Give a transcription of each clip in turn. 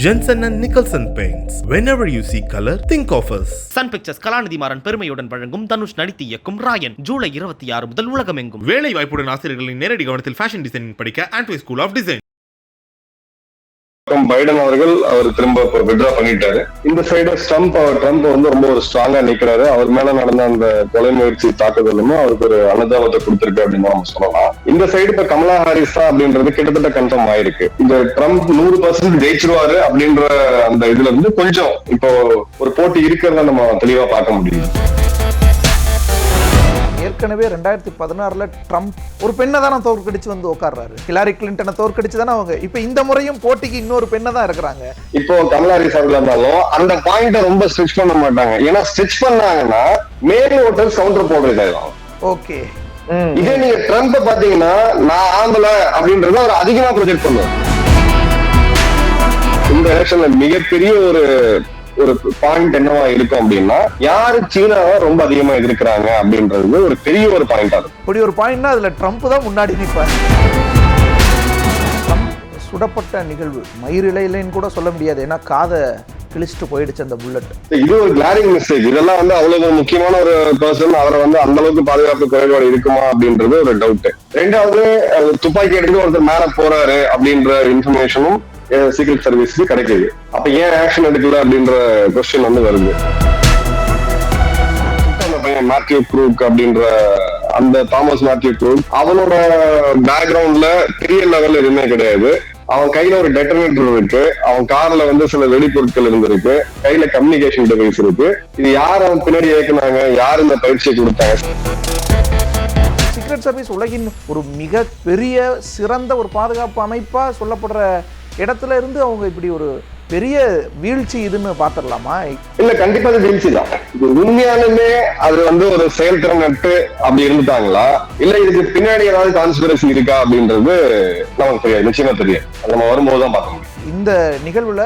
Jensen and Nicholson Paints. Whenever you see color, think of us. Sun Pictures Kalanithi Maran பெருமையுடன் வழங்கும் தனுஷ் நடித்து இயக்கும் ராயன் ஜூலை 26 முதல் உலகமெங்கும். வேலை வாய்ப்புடன் ஆசிரியர்களின் நேரடி கவனத்தில் ஃபேஷன் டிசைனிங் படிக்க ஆண்ட்வே ஸ்கூல் ஆஃப் டிசைன். பைடன் அவர் திரும்ப வித்ரா பண்ணிட்டாரு. இந்த சைடு ட்ரம்ப் வந்து ரொம்ப ஒரு ஸ்ட்ராங்கா நிக்கிறாரு. அவர் மேல நடந்த அந்த கொலை முயற்சி தாக்குதலும் அவருக்கு ஒரு அனுதாபத்தை கொடுத்திருக்கு அப்படின்னு நம்ம சொல்லலாம். இந்த சைடு இப்ப கமலா ஹாரிஸ் அப்படின்றது கிட்டத்தட்ட கன்ஃபார்ம் ஆயிருக்கு. இந்த ட்ரம்ப் 100% ஜெயிச்சிருவாரு அப்படின்ற அந்த இதுல இருந்து கொஞ்சம் இப்போ ஒரு போட்டி இருக்கிறத நம்ம தெளிவா பார்க்க முடியும். ஏற்கனவே 2016 ட்ரம்ப் ஒரு பெண்ணை தானே தோற்கடிச்சு வந்து உட்கார்றாரு. ஹிலாரி கிளின்டனை தோற்கடிச்சு தானே அவங்க. இப்ப இந்த முறையும் போட்டிக்கு இன்னொரு பெண்ணை தான் இருக்கிறாங்க. இப்போ கமலா ஹாரிஸ் அவர்கள் இருந்தாலும் அந்த பாயிண்ட ரொம்ப ஸ்ட்ரெச் பண்ண மாட்டாங்க. ஏன்னா ஸ்ட்ரெச் பண்ணாங்கன்னா மேல் ஓட்டர்ஸ் கவுண்டர் போடுறது. ஓகே, இதே நீங்க ட்ரம்ப் பாத்தீங்கன்னா நான் ஆம்பல அப்படின்றத அவர் அதிகமா ப்ரொஜெக்ட் பண்ணுவார். இந்த எலெக்ஷன்ல மிகப்பெரிய ஒரு பாயிண்ட் என்னவா இருக்கும் அப்படின்னா யாரு சீனாவை ரொம்ப அதிகமா எதிர்க்கிறாங்க அப்படின்றது ஒரு பெரிய ஒரு பாயிண்டா இருக்கும். இப்படி ஒரு பாயிண்ட்னா அதுல ட்ரம்ப் தான் முன்னாடி நிற்பார். சுடப்பட்ட நிகழ்வு மயிரிழையிலன்னு கூட சொல்ல முடியாது. ஏன்னா காதை கிழிச்சிட்டு போயிடுச்சு அந்த புல்லட். இது ஒரு கிளாரிங் மிஸ்டேக். இதெல்லாம் வந்து அவ்வளவு முக்கியமான ஒரு பர்சன், அவரை வந்து அந்த அளவுக்கு பாதுகாப்பு குறைபாடு இருக்குமா அப்படின்றது ஒரு டவுட். ரெண்டாவது துப்பாக்கி எடுத்து ஒருத்தர் மேல போறாரு அப்படின்ற இன்ஃபர்மேஷனும் சீக்ரெட் சர்வீஸ்க்கு கிடைக்குது. அப்ப ஏன் ஆக்ஷன் எடுக்கல அப்படின்ற கொஸ்டின் வந்து வருது. அந்த பையன் மேத்யூ க்ரூக் அப்படின்ற அந்த தாமஸ் மேத்யூ க்ரூக் அவனோட பேக்ரவுண்ட்ல பெரிய லெவல் எதுவுமே கிடையாது. அவன் கையில ஒரு டெட்டனேட்டர் இருக்கு, அவன் கார்ல வந்து சில வெடிப்பொருட்கள் இருந்திருக்கு, கையில கம்யூனிகேஷன் டிவைஸ் இருக்கு. இது யார் அவன் பின்னாடி இயக்குனாங்க, யார் இந்த பயிற்சியை கொடுத்தாங்க? சீக்ரெட் சர்வீஸ் உலகின் ஒரு மிக பெரிய சிறந்த ஒரு பாதுகாப்பு அமைப்பா சொல்லப்படுற இடத்துல இருந்து அவங்க இப்படி ஒரு பெரிய வீழ்ச்சி இதுன்னு பாத்துடலாமா? இல்ல, கண்டிப்பா அது வீழ்ச்சி தான். இது உண்மையாலுமே அது வந்து ஒரு செயல்திறன் நட்டு அப்படி இருந்துட்டாங்களா, இல்ல இதுக்கு பின்னாடி ஏதாவது கான்ஸ்பிரசி இருக்கா அப்படின்றது நமக்கு தெரியாது, நிச்சயமா தெரியாது. அது நம்ம வரும்போதுதான் பார்க்க முடியும். இந்த நிகழ்வுல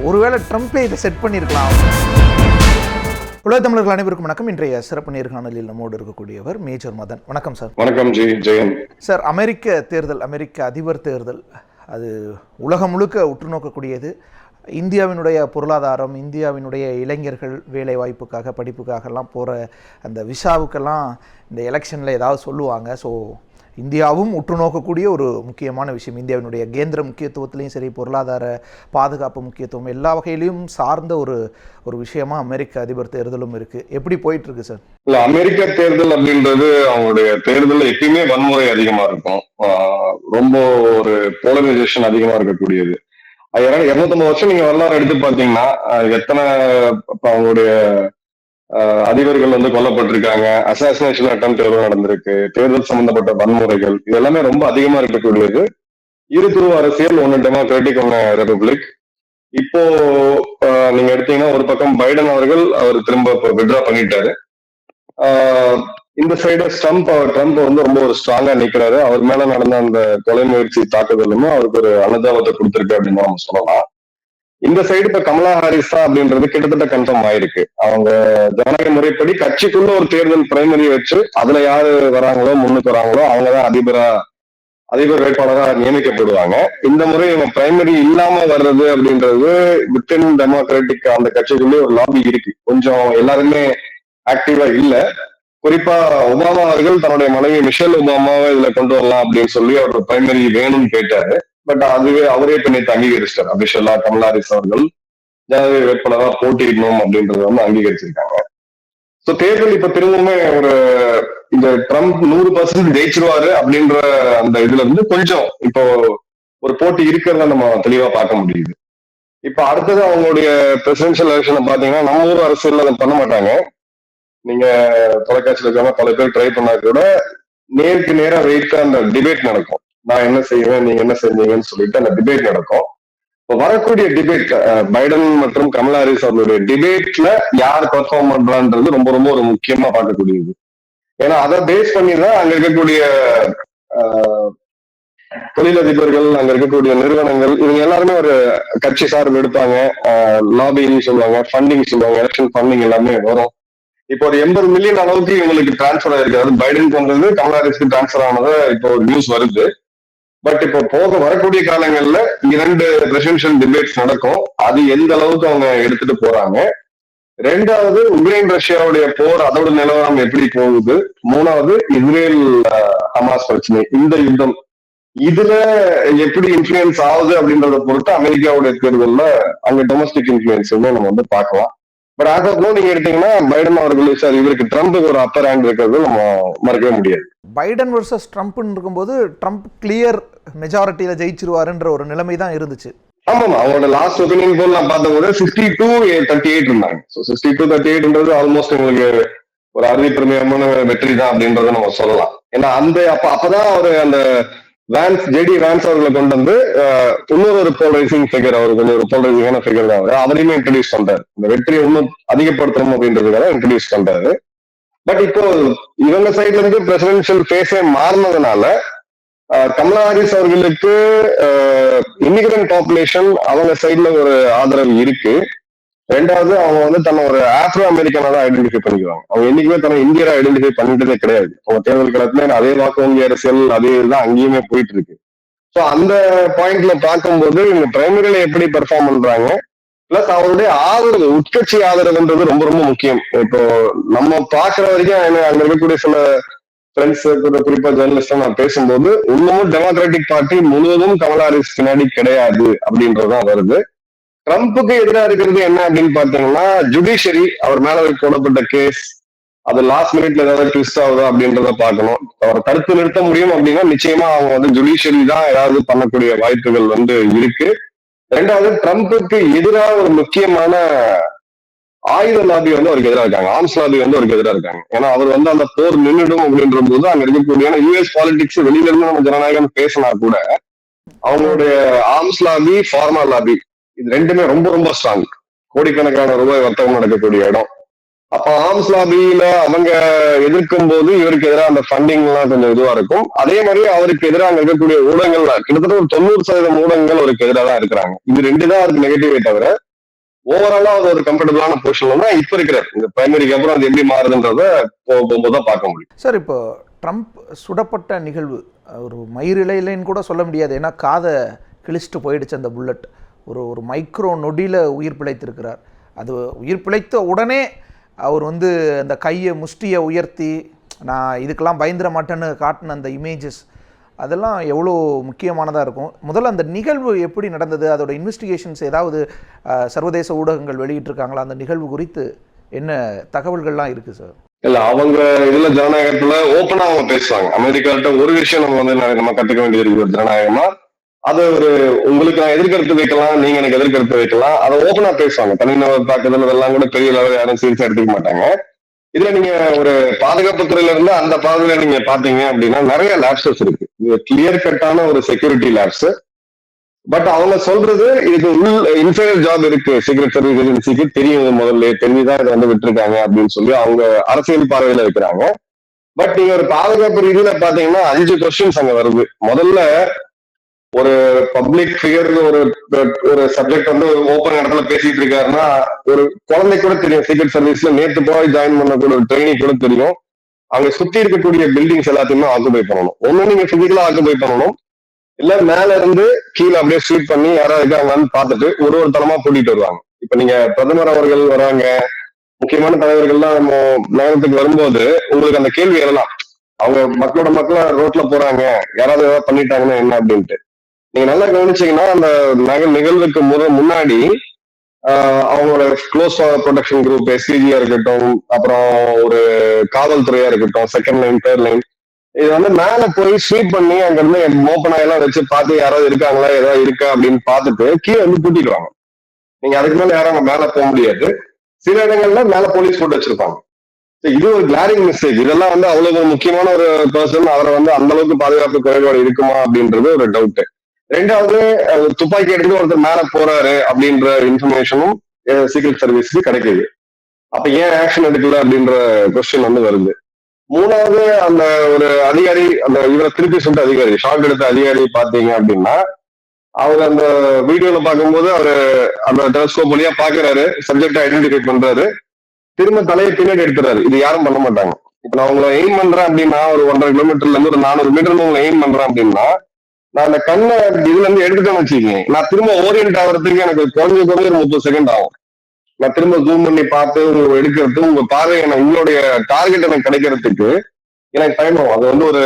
ஒருவேளை ட்ரம்ப்பே இதை செட் பண்ணிருக்கலாம். உலக தமிழர்கள் அனைவருக்கும் வணக்கம். இன்றைய சிறப்பு நேர்காணலில் நம்மோடு இருக்கக்கூடியவர் மேஜர் மதன். வணக்கம் சார். வணக்கம் ஜெயன் சார். அமெரிக்க தேர்தல், அமெரிக்க அதிபர் தேர்தல், அது உலகம் முழுக்க உற்று நோக்கக்கூடியது. இந்தியாவினுடைய பொருளாதாரம், இந்தியாவினுடைய இளைஞர்கள் வேலை வாய்ப்புக்காக படிப்புக்காகலாம் போகிற அந்த விசாவுக்கெல்லாம் இந்த எலெக்ஷனில் ஏதாவது சொல்லுவாங்க. ஸோ இந்தியாவும் உற்று நோக்கக்கூடிய ஒரு முக்கியமான விஷயம். இந்தியாவினுடைய கேந்திர முக்கியத்துவத்திலையும் சரி, பொருளாதார பாதுகாப்பு முக்கியத்துவம் எல்லா வகையிலையும் சார்ந்த ஒரு விஷயமா அமெரிக்க அதிபர் தேர்தலும் இருக்கு. எப்படி போயிட்டு இருக்கு சார்? இல்ல, அமெரிக்க தேர்தல் அப்படின்றது அவங்களுடைய தேர்தல் எப்பயுமே வன்முறை அதிகமா இருக்கும். ரொம்ப ஒரு போலரைசேஷன் அதிகமா இருக்கக்கூடியது. 250 வருஷம் நீங்க வரலாறு எடுத்து பாத்தீங்கன்னா எத்தனை அவங்களுடைய அதிபர்கள் வந்து கொல்லப்பட்டிருக்காங்க, அசாசினேஷன் அட்டெம்ப்ட் எவ்வளவு நடந்திருக்கு, தேர்தல் சம்பந்தப்பட்ட வன்முறைகள், இது எல்லாமே ரொம்ப அதிகமா இருக்கக்கூடியது. இரு துருவ அரசியல், ஒன்னு டெமோக்ராட்டிக், ஒன்னு ரிபப்ளிக். இப்போ நீங்க எடுத்தீங்கன்னா ஒரு பக்கம் பைடன் அவர் திரும்ப வித்ரா பண்ணிட்டாரு. இந்த சைடு ட்ரம்ப் வந்து ரொம்ப ஒரு ஸ்ட்ராங்கா நிக்கிறாரு. அவர் மேல நடந்த அந்த கொலை முயற்சி தாக்குதலும் அவருக்கு ஒரு அனுதாபத்தை கொடுத்திருக்கு அப்படின்னு நம்ம சொல்லலாம். இந்த சைடு இப்ப கமலா ஹாரிஸ் அப்படின்றது கிட்டத்தட்ட கன்ஃபார்ம் ஆயிருக்கு. அவங்க ஜனநாயக முறைப்படி கட்சிக்குள்ள ஒரு தேர்தல் பிரைமரி வச்சு அதுல யாரு வராங்களோ, முன்னுக்கு வராங்களோ அவங்கதான் அதிபர் வேட்பாளராக நியமிக்கப்படுவாங்க. இந்த முறை இவங்க பிரைமரி இல்லாம வர்றது அப்படின்றது வித்தின் டெமோக்ராட்டிக் அந்த கட்சிக்குள்ளே ஒரு லாபி இருக்கு. கொஞ்சம் எல்லாருமே ஆக்டிவா இல்ல. குறிப்பா ஒபாமா அவர்கள் தன்னுடைய மனைவி மிஷேல் ஒபாமாவை இதுல கொண்டு வரலாம் அப்படின்னு சொல்லி அவர் பிரைமரி வேணும்னு கேட்டாரு. பட் அதுவே அவரே நேற்று அங்கீகரிச்சிட்டார். அபிஷேலா கமலா ஹாரிஸ் அவர்கள் ஜனாதிபதி வேட்பாளராக போட்டியிடணும் அப்படின்றத வந்து அங்கீகரிச்சிருக்காங்க. சோ தேர்தல் இப்ப திரும்பவுமே இந்த ட்ரம்ப் 100% ஜெயிச்சிருவாரு அப்படின்ற அந்த இதுல இருந்து கொஞ்சம் இப்போ ஒரு போட்டி இருக்கிறத நம்ம தெளிவா பார்க்க முடியுது. இப்ப அடுத்தது அவங்களுடைய பிரசிடென்ஷியல் எலெக்ஷனை பாத்தீங்கன்னா நம்ம ஊர் அரசியல் அதை பண்ண மாட்டாங்க. நீங்க தொலைக்காட்சியில இருக்காம பல பேர் ட்ரை பண்ணா கூட நேருக்கு நேரா வைத்து அந்த டிபேட் நடக்கும். நான் என்ன செய்வேன், நீங்க என்ன செஞ்சீங்கன்னு சொல்லிட்டு அந்த டிபேட் நடக்கும். இப்போ வரக்கூடிய டிபேட் பைடன் மற்றும் கமலா ஹாரிஸ் அவர்களுடைய டிபேட்ல யார் பெர்ஃபார்ம் பண்றான்றது ரொம்ப ரொம்ப ஒரு முக்கியமா பார்க்கக்கூடியது. ஏன்னா அதை பேஸ் பண்ணி தான் அங்க இருக்கக்கூடிய தொழிலதிபர்கள், அங்க இருக்கக்கூடிய நிறுவனங்கள், இவங்க எல்லாருமே ஒரு கட்சி சார்பு எடுப்பாங்க. லாபிங் சொல்லுவாங்க, ஃபண்டிங் சொல்லுவாங்க, எலெக்ஷன் ஃபண்டிங் எல்லாமே வரும். இப்போ ஒரு 80 மில்லியன் அளவுக்கு இவங்களுக்கு டிரான்ஸ்பர் ஆயிருக்கு. அதாவது பைடன் பண்றது கமலா ஹாரிஸ்க்கு டிரான்ஸ்பர் ஆனது இப்போ ஒரு நியூஸ் வருது. பட் இப்போ வரக்கூடிய காலங்கள்ல 2 பிரசிடென்ஷியல் டிபேட்ஸ் நடக்கும். அது எந்த அளவுக்கு அவங்க எடுத்துட்டு போறாங்க. 2வது உக்ரைன் ரஷ்யாவுடைய போர், அதோட நிலவரம் எப்படி போகுது. 3வது இஸ்ரேல் ஹமாஸ் பிரச்சனை, இந்த யுத்தம் இதுல எப்படி இன்ஃபுளுயன்ஸ் ஆகுது அப்படின்றத பொறுத்து அமெரிக்காவுடைய தேர்தல்ல அங்க டொமஸ்டிக் இன்ஃபுளுயன்ஸ் நம்ம பார்க்கலாம். பட் ஆஸ் ஆஃப் நோ நீங்க எடுத்தீங்கன்னா பைடன் அவர்கள் சார் இவருக்கு ட்ரம்ப்புக்கு ஒரு அப்பர் ஹேண்ட் இருக்கிறது நம்ம மறக்கவே முடியாது. பைடன் வர்சஸ் ட்ரம்ப்னு இருக்கும்போது ட்ரம்ப் கிளியர் மெஜாரிட்டியில ஜெயிச்சிருவாருன்ற ஒரு நிலைமை தான் இருந்துச்சு. ஆமா, அவரோட லாஸ்ட் ஒப்பீனியன் போல் நான் பார்த்தபோது 62-38 இருந்தாங்க. 62-38ன்றது ஆல்மோஸ்ட் உங்களுக்கு ஒரு அறுதிப்பெருமையான வெற்றி தான் அப்படின்றத நம்ம சொல்லலாம். ஏன்னா அப்பதான் அவரு அந்த ஜேடி வேன்ஸ் அவர்களை கொண்டு வந்து இன்னொரு போலரைசிங் ஃபிகர், அவர் கொஞ்சம் ஒரு போலரைசிங்கான ஃபிகர் தான் அவரையுமே இன்ட்ரடியூஸ் பண்றாரு. இந்த வெற்றியை இன்னும் அதிகப்படுத்தணும் அப்படின்றதுக்காக இன்ட்ரடியூஸ் பண்றாரு. பட் இப்போ இவங்க சைட்ல இருந்து பிரசிடென்ஷியல் ஃபேஸே மாறினதுனால கமலா ஹாரிஸ் அவர்களுக்கு இமிகிரண்ட் பாப்புலேஷன் அவங்க சைட்ல ஒரு ஆதரவு இருக்கு. 2வது அவங்க தன்னை ஒரு ஆப்ரோ அமெரிக்கனா தான் ஐடென்டிஃபை பண்ணிக்குவாங்க. அவங்க என்னைக்குமே தன்னை இந்தியரா ஐடென்டிஃபை பண்ணிட்டதே கிடையாது. அவங்க தேர்தல் காலத்துல அதே வாக்கு வங்கி அரசியல் அதே இதுதான் அங்கேயுமே போயிட்டு இருக்கு. ஸோ அந்த பாயிண்ட்ல பார்க்கும்போது இவங்க பிரைமரியில எப்படி பெர்ஃபார்ம் பண்றாங்க, பிளஸ் அவருடைய ஆதரவு, உட்கட்சி ஆதரவுன்றது ரொம்ப ரொம்ப முக்கியம். இப்போ நம்ம பாக்குற வரைக்கும் அங்க இருக்கக்கூடிய சில ஃப்ரெண்ட்ஸ் குறிப்பா ஜேர்னலிஸ்ட் நான் பேசும்போது இன்னமும் டெமோக்ராட்டிக் பார்ட்டி முழுவதும் கமலா ஹாரிஸ் பின்னாடி கிடையாது அப்படின்றதுதான் வருது. ட்ரம்ப்புக்கு எதிராக இருக்கிறது என்ன அப்படின்னு பாத்தீங்கன்னா ஜுடிஷியரி, அவர் மேல போடப்பட்ட கேஸ் அது லாஸ்ட் மினிட்ல ஏதாவது ட்விஸ்ட் ஆகுதா அப்படின்றத பார்க்கணும். அவரை தடுத்து நிறுத்த முடியும் அப்படின்னா நிச்சயமா அவங்க ஜுடிஷியரி தான் ஏதாவது பண்ணக்கூடிய வாய்ப்புகள் இருக்கு. 2வது ட்ரம்ப்புக்கு எதிராக ஒரு முக்கியமான ஆயுத லாபி அவருக்கு எதிராக இருக்காங்க, ஆர்ம்ஸ் லாபி அவருக்கு எதிராக இருக்காங்க. ஏன்னா அவர் அந்த போர் நின்றுடும் அப்படின்ற போது அங்க இருக்கக்கூடிய யூஎஸ் பாலிடிக்ஸ் வெளியில இருந்து நம்ம ஜனநாயகம் பேசினா கூட அவங்களுடைய ஆர்ம்ஸ் லாபி, ஃபார்மா லாபி இது 2மே ரொம்ப ரொம்ப ஸ்ட்ராங். கோடிக்கணக்கான ரூபாய் வர்த்தகம் நடக்கக்கூடிய இடம். அப்ப ஆர்ம்ஸ் லாபியில அவங்க எதிர்க்கும் போது இவருக்கு எதிராக அந்த ஃபண்டிங் எல்லாம் கொஞ்சம் இதுவா இருக்கும். அதே மாதிரி அவருக்கு எதிராக இருக்கக்கூடிய ஊடகங்கள் கிட்டத்தட்ட ஒரு 90% ஊடகங்கள் அவருக்கு எதிராக தான் இருக்கிறாங்க. இது 2 தான் அவருக்கு நெகட்டிவே தவிர ஓவராலா அது ஒரு கம்ஃபர்டபுளான பொசிஷன்ல தான் இப்ப இருக்கிறார். இந்த பிரைமரிக்கு அப்புறம் அது எப்படி மாறுதுன்றத போகும்போதுதான் பார்க்க முடியும். சார், இப்போ ட்ரம்ப் சுடப்பட்ட நிகழ்வு ஒரு மயிரிழையிலன்னு கூட சொல்ல முடியாது. ஏன்னா காதை கிழிச்சிட்டு போயிடுச்சு அந்த புல்லட். ஒரு மைக்ரோ நொடியில் உயிர் பிழைத்திருக்கிறார். அது உயிர் பிழைத்த உடனே அவர் அந்த கையை முஷ்டியை உயர்த்தி நான் இதுக்கெல்லாம் பயந்துட மாட்டேன்னு காட்டின அந்த இமேஜஸ் அதெல்லாம் எவ்வளோ முக்கியமானதாக இருக்கும். முதல்ல அந்த நிகழ்வு எப்படி நடந்தது, அதோட இன்வெஸ்டிகேஷன்ஸ் ஏதாவது சர்வதேச ஊடகங்கள் வெளியிட்டிருக்காங்களா? அந்த நிகழ்வு குறித்து என்ன தகவல்கள்லாம் இருக்கு சார்? இல்ல, அவங்க இதுல ஜனநாயகத்துல ஓப்பனா அவங்க பேசுவாங்க. அமெரிக்காட்ட ஒரு விஷயம் நம்ம கத்துக்க வேண்டியது இருக்கு ஜனநாயகமா. அது உங்களுக்கு நான் எதிர்கருத்து வைக்கலாம், நீங்க எனக்கு எதிர்கருத்து வைக்கலாம், அதை ஓப்பனா பேசுவாங்க. தனிநபர் தாக்குதல் இதெல்லாம் கூட பெரிய லெவலில் யாரும் சீரியஸா எடுத்துக்க மாட்டாங்க. இதுல நீங்க ஒரு பாதுகாப்பு துறையில இருந்து அந்த பாதையில நீங்க பாத்தீங்க அப்படின்னா நிறைய லேப்ஸஸ் இருக்கு. இது கிளியர் கட்டான ஒரு செக்யூரிட்டி லேப்ஸ். பட் அவங்க சொல்றது இதுக்கு இன்சைடர் ஜாப் இருக்கு, சீக்ரெட் சர்வீஸ் ஏஜென்சிக்கு தெரியும், முதல்ல தெரிஞ்சுதான் இதை விட்டுருக்காங்க அப்படின்னு சொல்லி அவங்க அரசியல் பார்வையில இருக்கிறாங்க. பட் நீங்க ஒரு பாதுகாப்பு ரீதியில பாத்தீங்கன்னா 5 கொஸ்டின்ஸ் அங்க வருது. முதல்ல ஒரு பப்ளிக் ஃபிகர் ஒரு சப்ஜெக்ட் ஓப்பன் இடத்துல பேசிட்டு இருக்காருன்னா ஒரு குழந்தை கூட தெரியும் சீக்ரெட் சர்வீஸ்ல நேற்று போய் ஜாயின் பண்ணக்கூடிய ஒரு ட்ரைனிங் கூட தெரியும். அங்க சுத்தி இருக்கக்கூடிய பில்டிங்ஸ் எல்லாத்தையுமே ஆக்குபை பண்ணணும். ஒண்ணு நீங்க பிசிக்கலா ஆக்குபை பண்ணணும், இல்ல மேல இருந்து கீழே அப்படியே ஸ்வீட் பண்ணி யாராவது இருக்காங்கன்னு பார்த்துட்டு ஒரு தளமா கூட்டிட்டு வருவாங்க. இப்ப நீங்க பிரதமர் அவர்கள் வராங்க, முக்கியமான தலைவர்கள்லாம் நம்ம நகரத்துக்கு வரும்போது உங்களுக்கு அந்த கேள்வி எழலாம், அவங்க மக்களா ரோட்ல போறாங்க, யாராவது ஏதாவது பண்ணிட்டாங்கன்னா என்ன அப்படின்ட்டு. நீங்க நல்லா கவனிச்சீங்கன்னா அந்த நிகழ்வுக்கு முன்னாடி அவங்களோட க்ளோஸ் ப்ரொடெக்ஷன் குரூப் எஸ்பிஜியா இருக்கட்டும், அப்புறம் ஒரு காவல்துறையா இருக்கட்டும், செகண்ட் லைன் தேர்ட் லைன், இது மேல போய் ஸ்வீப் பண்ணி அங்க இருந்து மோப்பனாயெல்லாம் வச்சு பார்த்து யாராவது இருக்காங்களா ஏதாவது இருக்கா அப்படின்னு பார்த்துட்டு கீழே கூட்டிடுவாங்க. நீங்க அதுக்கு மேல யாரும் அங்க மேல போக முடியாது. சில இடங்கள்ல மேல போலீஸ் போட்டு வச்சிருப்பாங்க. இது ஒரு கிளாரிங் மிஸ்டேக். இதெல்லாம் அவ்வளவு முக்கியமான ஒரு பர்சன், அவரை அந்த அளவுக்கு பாதுகாப்பு குறைபாடு இருக்குமா அப்படின்றது ஒரு டவுட். 2வது துப்பாக்கி எடுத்து ஒருத்தர் மேல போறாரு அப்படின்ற இன்ஃபர்மேஷனும் சீக்ரெட் சர்வீஸ்க்கு கிடைக்குது. அப்ப ஏன் ஆக்ஷன் எடுக்கல அப்படின்ற கொஸ்டின் வருது. 3வது அந்த ஒரு அதிகாரி, அந்த இவரை திருப்பி சொல்லிட்டு அதிகாரி, ஷாட் எடுத்த அதிகாரி பாத்தீங்க அப்படின்னா அவர் அந்த வீடியோல பார்க்கும்போது அவரு அந்த டெலஸ்கோப் வழியா பாக்குறாரு, சப்ஜெக்ட் ஐடென்டிஃபை பண்றாரு, திரும்ப தலையை பின்னாடி எடுத்துறாரு. இது யாரும் பண்ண மாட்டாங்க. இப்ப நான் உங்களை எய்ம் பண்றேன் அப்படின்னா ஒரு 1.5 கிலோமீட்டர்ல இருந்து ஒரு 400 மீட்டர் உங்களை எய்ம் பண்றேன் அப்படின்னா நான் அந்த கண்ணை இதுல இருந்து எடுத்துட்டேன்னு வச்சுக்கேன், நான் திரும்ப ஓரியன்ட் ஆகிறதுக்கு எனக்கு குறைஞ்ச ஒரு 30 செகண்ட் ஆகும். நான் திரும்ப ஜூம் பண்ணி பார்த்து உங்க எடுக்கிறது, உங்க பார்வை எனக்கு உங்களுடைய டார்கெட் எனக்கு கிடைக்கிறதுக்கு எனக்கு டைம் ஆகும். அது வந்து ஒரு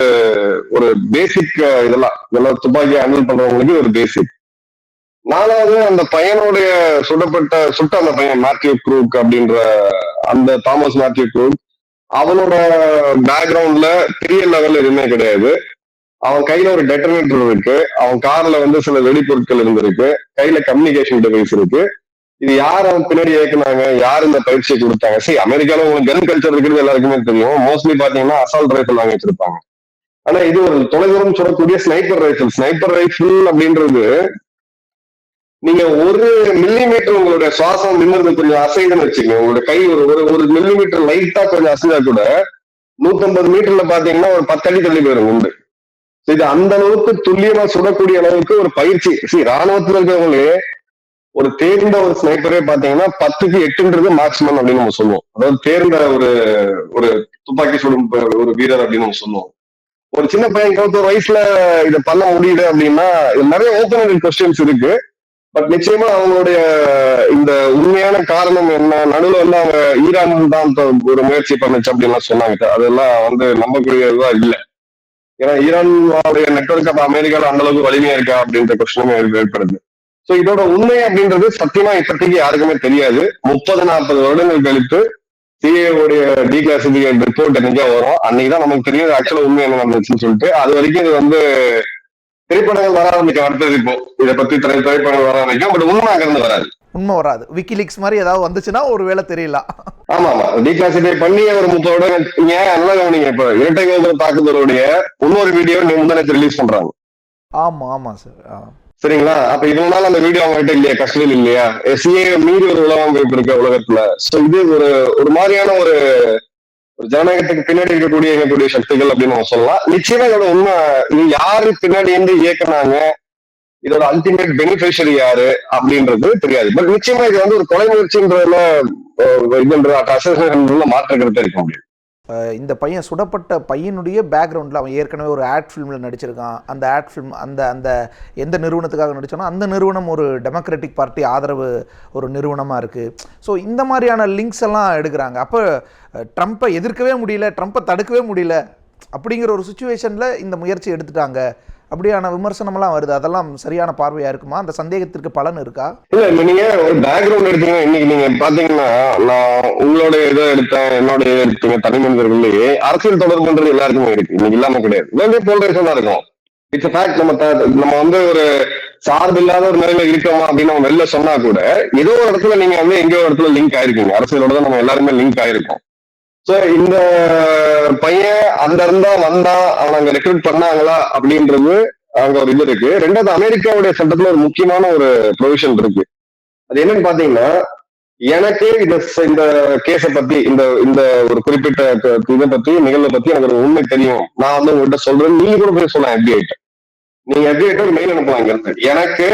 ஒரு பேசிக் இதெல்லாம் துப்பாக்கி ஹேண்டில் பண்றவங்களுக்கு ஒரு பேசிக். நாலாவது, அந்த பையனுடைய சுட்ட அந்த பையன் மேத்யூ க்ரூக் அப்படின்ற அந்த தாமஸ் மேத்யூ க்ரூக், அவனோட பேக்ரவுண்ட்ல பெரிய லெவல் எதுவுமே கிடையாது. அவன் கையில ஒரு டெட்டனேட்டர் இருக்கு, அவன் கார்ல வந்து சில வெடிப்பொருட்கள் இருந்திருக்கு, கையில கம்யூனிகேஷன் டிவைஸ் இருக்கு. இது யார் அவன் பின்னாடி இயக்குனாங்க, யார் இந்த பயிற்சியை கொடுத்தாங்க? சரி, அமெரிக்கால உங்களுக்கு கன் கல்ச்சர் இருக்கிறது எல்லாருக்குமே தெரியும். மோஸ்ட்லி பாத்தீங்கன்னா அசால்ட் ரைஃபிள் வாங்கி வச்சிருப்பாங்க. ஆனா இது ஒரு தொலைதூரம் சுடக்கூடிய ஸ்னைப்பர் ரைஃபிள். ஸ்னைப்பர் ரைஃபிள் அப்படின்றது நீங்க 1 மில்லிமீட்டர் உங்களுடைய சுவாசம் நிமிர்ந்து கொஞ்சம் அசைதுன்னு வச்சுக்கோங்க, உங்களோட கை ஒரு மில்லிமீட்டர் லைட்டா கொஞ்சம் அசைஞ்சா கூட 150 மீட்டர்ல பாத்தீங்கன்னா ஒரு 10 அடி தள்ளி போயிடும் உண்டு. இது அந்த அளவுக்கு துல்லியமா சுடக்கூடிய அளவுக்கு ஒரு பயிற்சி. ராணுவத்தில் இருக்கிறவங்களே ஒரு தேர்ந்த ஒரு ஸ்னைப்பரே பாத்தீங்கன்னா 10க்கு 8ன்றது மேக்சிமம் அப்படின்னு நம்ம சொல்லுவோம். அதாவது தேர்ந்த ஒரு துப்பாக்கி சுடும் ஒரு வீரர் அப்படின்னு நம்ம சொல்லுவோம். ஒரு சின்ன பையன் 21 வயசுல இதை பண்ண முடியுது அப்படின்னா நிறைய ஓப்பன் கொஸ்டின்ஸ் இருக்கு. பட் நிச்சயமா அவங்களுடைய இந்த உண்மையான காரணம் என்ன, நடுவில் வந்து அவங்க ஈரான் தான் ஒரு முயற்சி பண்ணுச்சு அப்படின்லாம் சொன்னாங்க. அதெல்லாம் வந்து நம்பக்கூடியதா இல்லை. ஏன்னா ஈரானுடைய நெட்வொர்க் அப்ப அமெரிக்கால அந்த அளவுக்கு வலிமையா இருக்கா அப்படின்ற கொஸ்டினும் ஏற்படுது. சோ இதோட உண்மை அப்படின்றது சத்தியமா இப்போதைக்கு யாருக்குமே தெரியாது. 30-40 வருடங்கள் கழித்து சிஏவுடைய டீகிளாசிபிகேட் ரிப்போர்ட் என்னைக்கா வரும், அன்னைக்குதான் நமக்கு தெரியும் ஆக்சுவலா உண்மை என்ன நடந்துச்சுன்னு சொல்லிட்டு. அது வரைக்கும் இது வந்து திரைப்படங்கள் வர ஆரம்பிக்கும். அடுத்தது இப்போ இதை பத்தி திரைப்படங்கள் வர ஆரம்பிக்கும். பட் உண்மை அங்கிருந்து வராது, உண்மை வராது. விக்கிலீக்ஸ் மாதிரி ஏதாவது வந்துச்சுன்னா ஒரு வேலை தெரியல. ஆமா, டீகிளாசிஃபை பண்ணி ஒரு 30 வருடம் நல்லா கவனிங்க. இப்ப இரட்டை கோபுர தாக்குதலுடைய இன்னொரு வீடியோ முந்தானத்து ரிலீஸ் பண்றாங்க. ஆமா ஆமா சார், சரிங்களா? அப்ப இதனால அந்த வீடியோ அவங்க கிட்ட இல்லையா, கஸ்டடியில் இல்லையா? சிஏ மீறி ஒரு உலகம் இருக்க உலகத்துல. சோ இது ஒரு மாதிரியான ஒரு ஜனநாயகத்துக்கு பின்னாடி இருக்கக்கூடிய சக்திகள் அப்படின்னு நம்ம சொல்லலாம். நிச்சயமா இதோட உண்மை, இது யாரு பின்னாடி இருந்து இயக்குனாங்க, இதோட அல்டிமேட் பெனிஃபிஷரி யாரு அப்படின்றது தெரியாது. பட் நிச்சயமா இது வந்து ஒரு கொலை முயற்சின்றதுல மாற்ற கருத்தை இருக்க முடியும். இந்த பையன் சுடப்பட்ட பையனுடைய பேக்ரவுண்டில் அவன் ஏற்கனவே ஒரு ஆட் ஃபிலிமில் நடிச்சிருக்கான். அந்த ஆட் ஃபிலிம் அந்த எந்த நிறுவனத்துக்காக நடித்தானோ அந்த நிறுவனம் ஒரு டெமோக்ராட்டிக் பார்ட்டி ஆதரவு ஒரு நிறுவனமாக இருக்குது. ஸோ இந்த மாதிரியான லிங்க்ஸ் எல்லாம் எடுக்கிறாங்க. அப்போ ட்ரம்ப்பை எதிர்க்கவே முடியல, ட்ரம்ப்பை தடுக்கவே முடியல அப்படிங்கிற ஒரு சுச்சுவேஷனில் இந்த முயற்சி எடுத்துட்டாங்க அப்படியான விமர்சனம்லாம் வருது. அதெல்லாம் சரியான பார்வையா இருக்குமா? அந்த சந்தேகத்திற்கு பலன் இருக்கா? இல்ல, நீங்க ஒரு பேக்ரவுண்ட் எடுத்தீங்கன்னா இன்னைக்கு நீங்க பாத்தீங்கன்னா, நான் உங்களோட இதை எடுத்தேன், என்னோட இதை எடுத்தீங்க, தனி மனிதர்களே அரசியல் தொடர்புன்றது எல்லாருக்குமே இருக்கு. இன்னைக்கு இல்லாம கிடையாது. எல்லாமே போல்ரைசேஷனா இருக்கும். It's fact. நம்ம வந்து ஒரு சார்பு இல்லாத ஒரு நிலையில இருக்கோமா அப்படின்னு நம்ம வெளில சொன்னா கூட ஏதோ ஒரு இடத்துல நீங்க வந்து எங்கேயோ ஒரு இடத்துல லிங்க் ஆயிருக்கீங்க. அரசியலோட தான் நம்ம எல்லாருமே லிங்க் ஆயிருக்கோம். சோ இந்த பையன் அந்த இருந்தா வந்தா அவன் அங்க ரெக்ரூட் பண்ணாங்களா அப்படின்றது அங்க ஒரு இது இருக்கு. ரெண்டாவது, அமெரிக்காவுடைய சட்டத்துல ஒரு முக்கியமான ஒரு ப்ரொவிஷன் இருக்கு. அது என்னன்னு பாத்தீங்கன்னா, எனக்கு இந்த கேஸ பத்தி இந்த ஒரு குறிப்பிட்ட இதை பத்தி நிகழ்வை பத்தி எனக்கு ஒரு உண்மை தெரியும், நான் வந்து உங்ககிட்ட சொல்றேன், நீங்க கூட போய் சொல்லலாம். FBI நீங்க FBI ஒரு மெயில் அனுப்பலாம். இங்க எனக்கு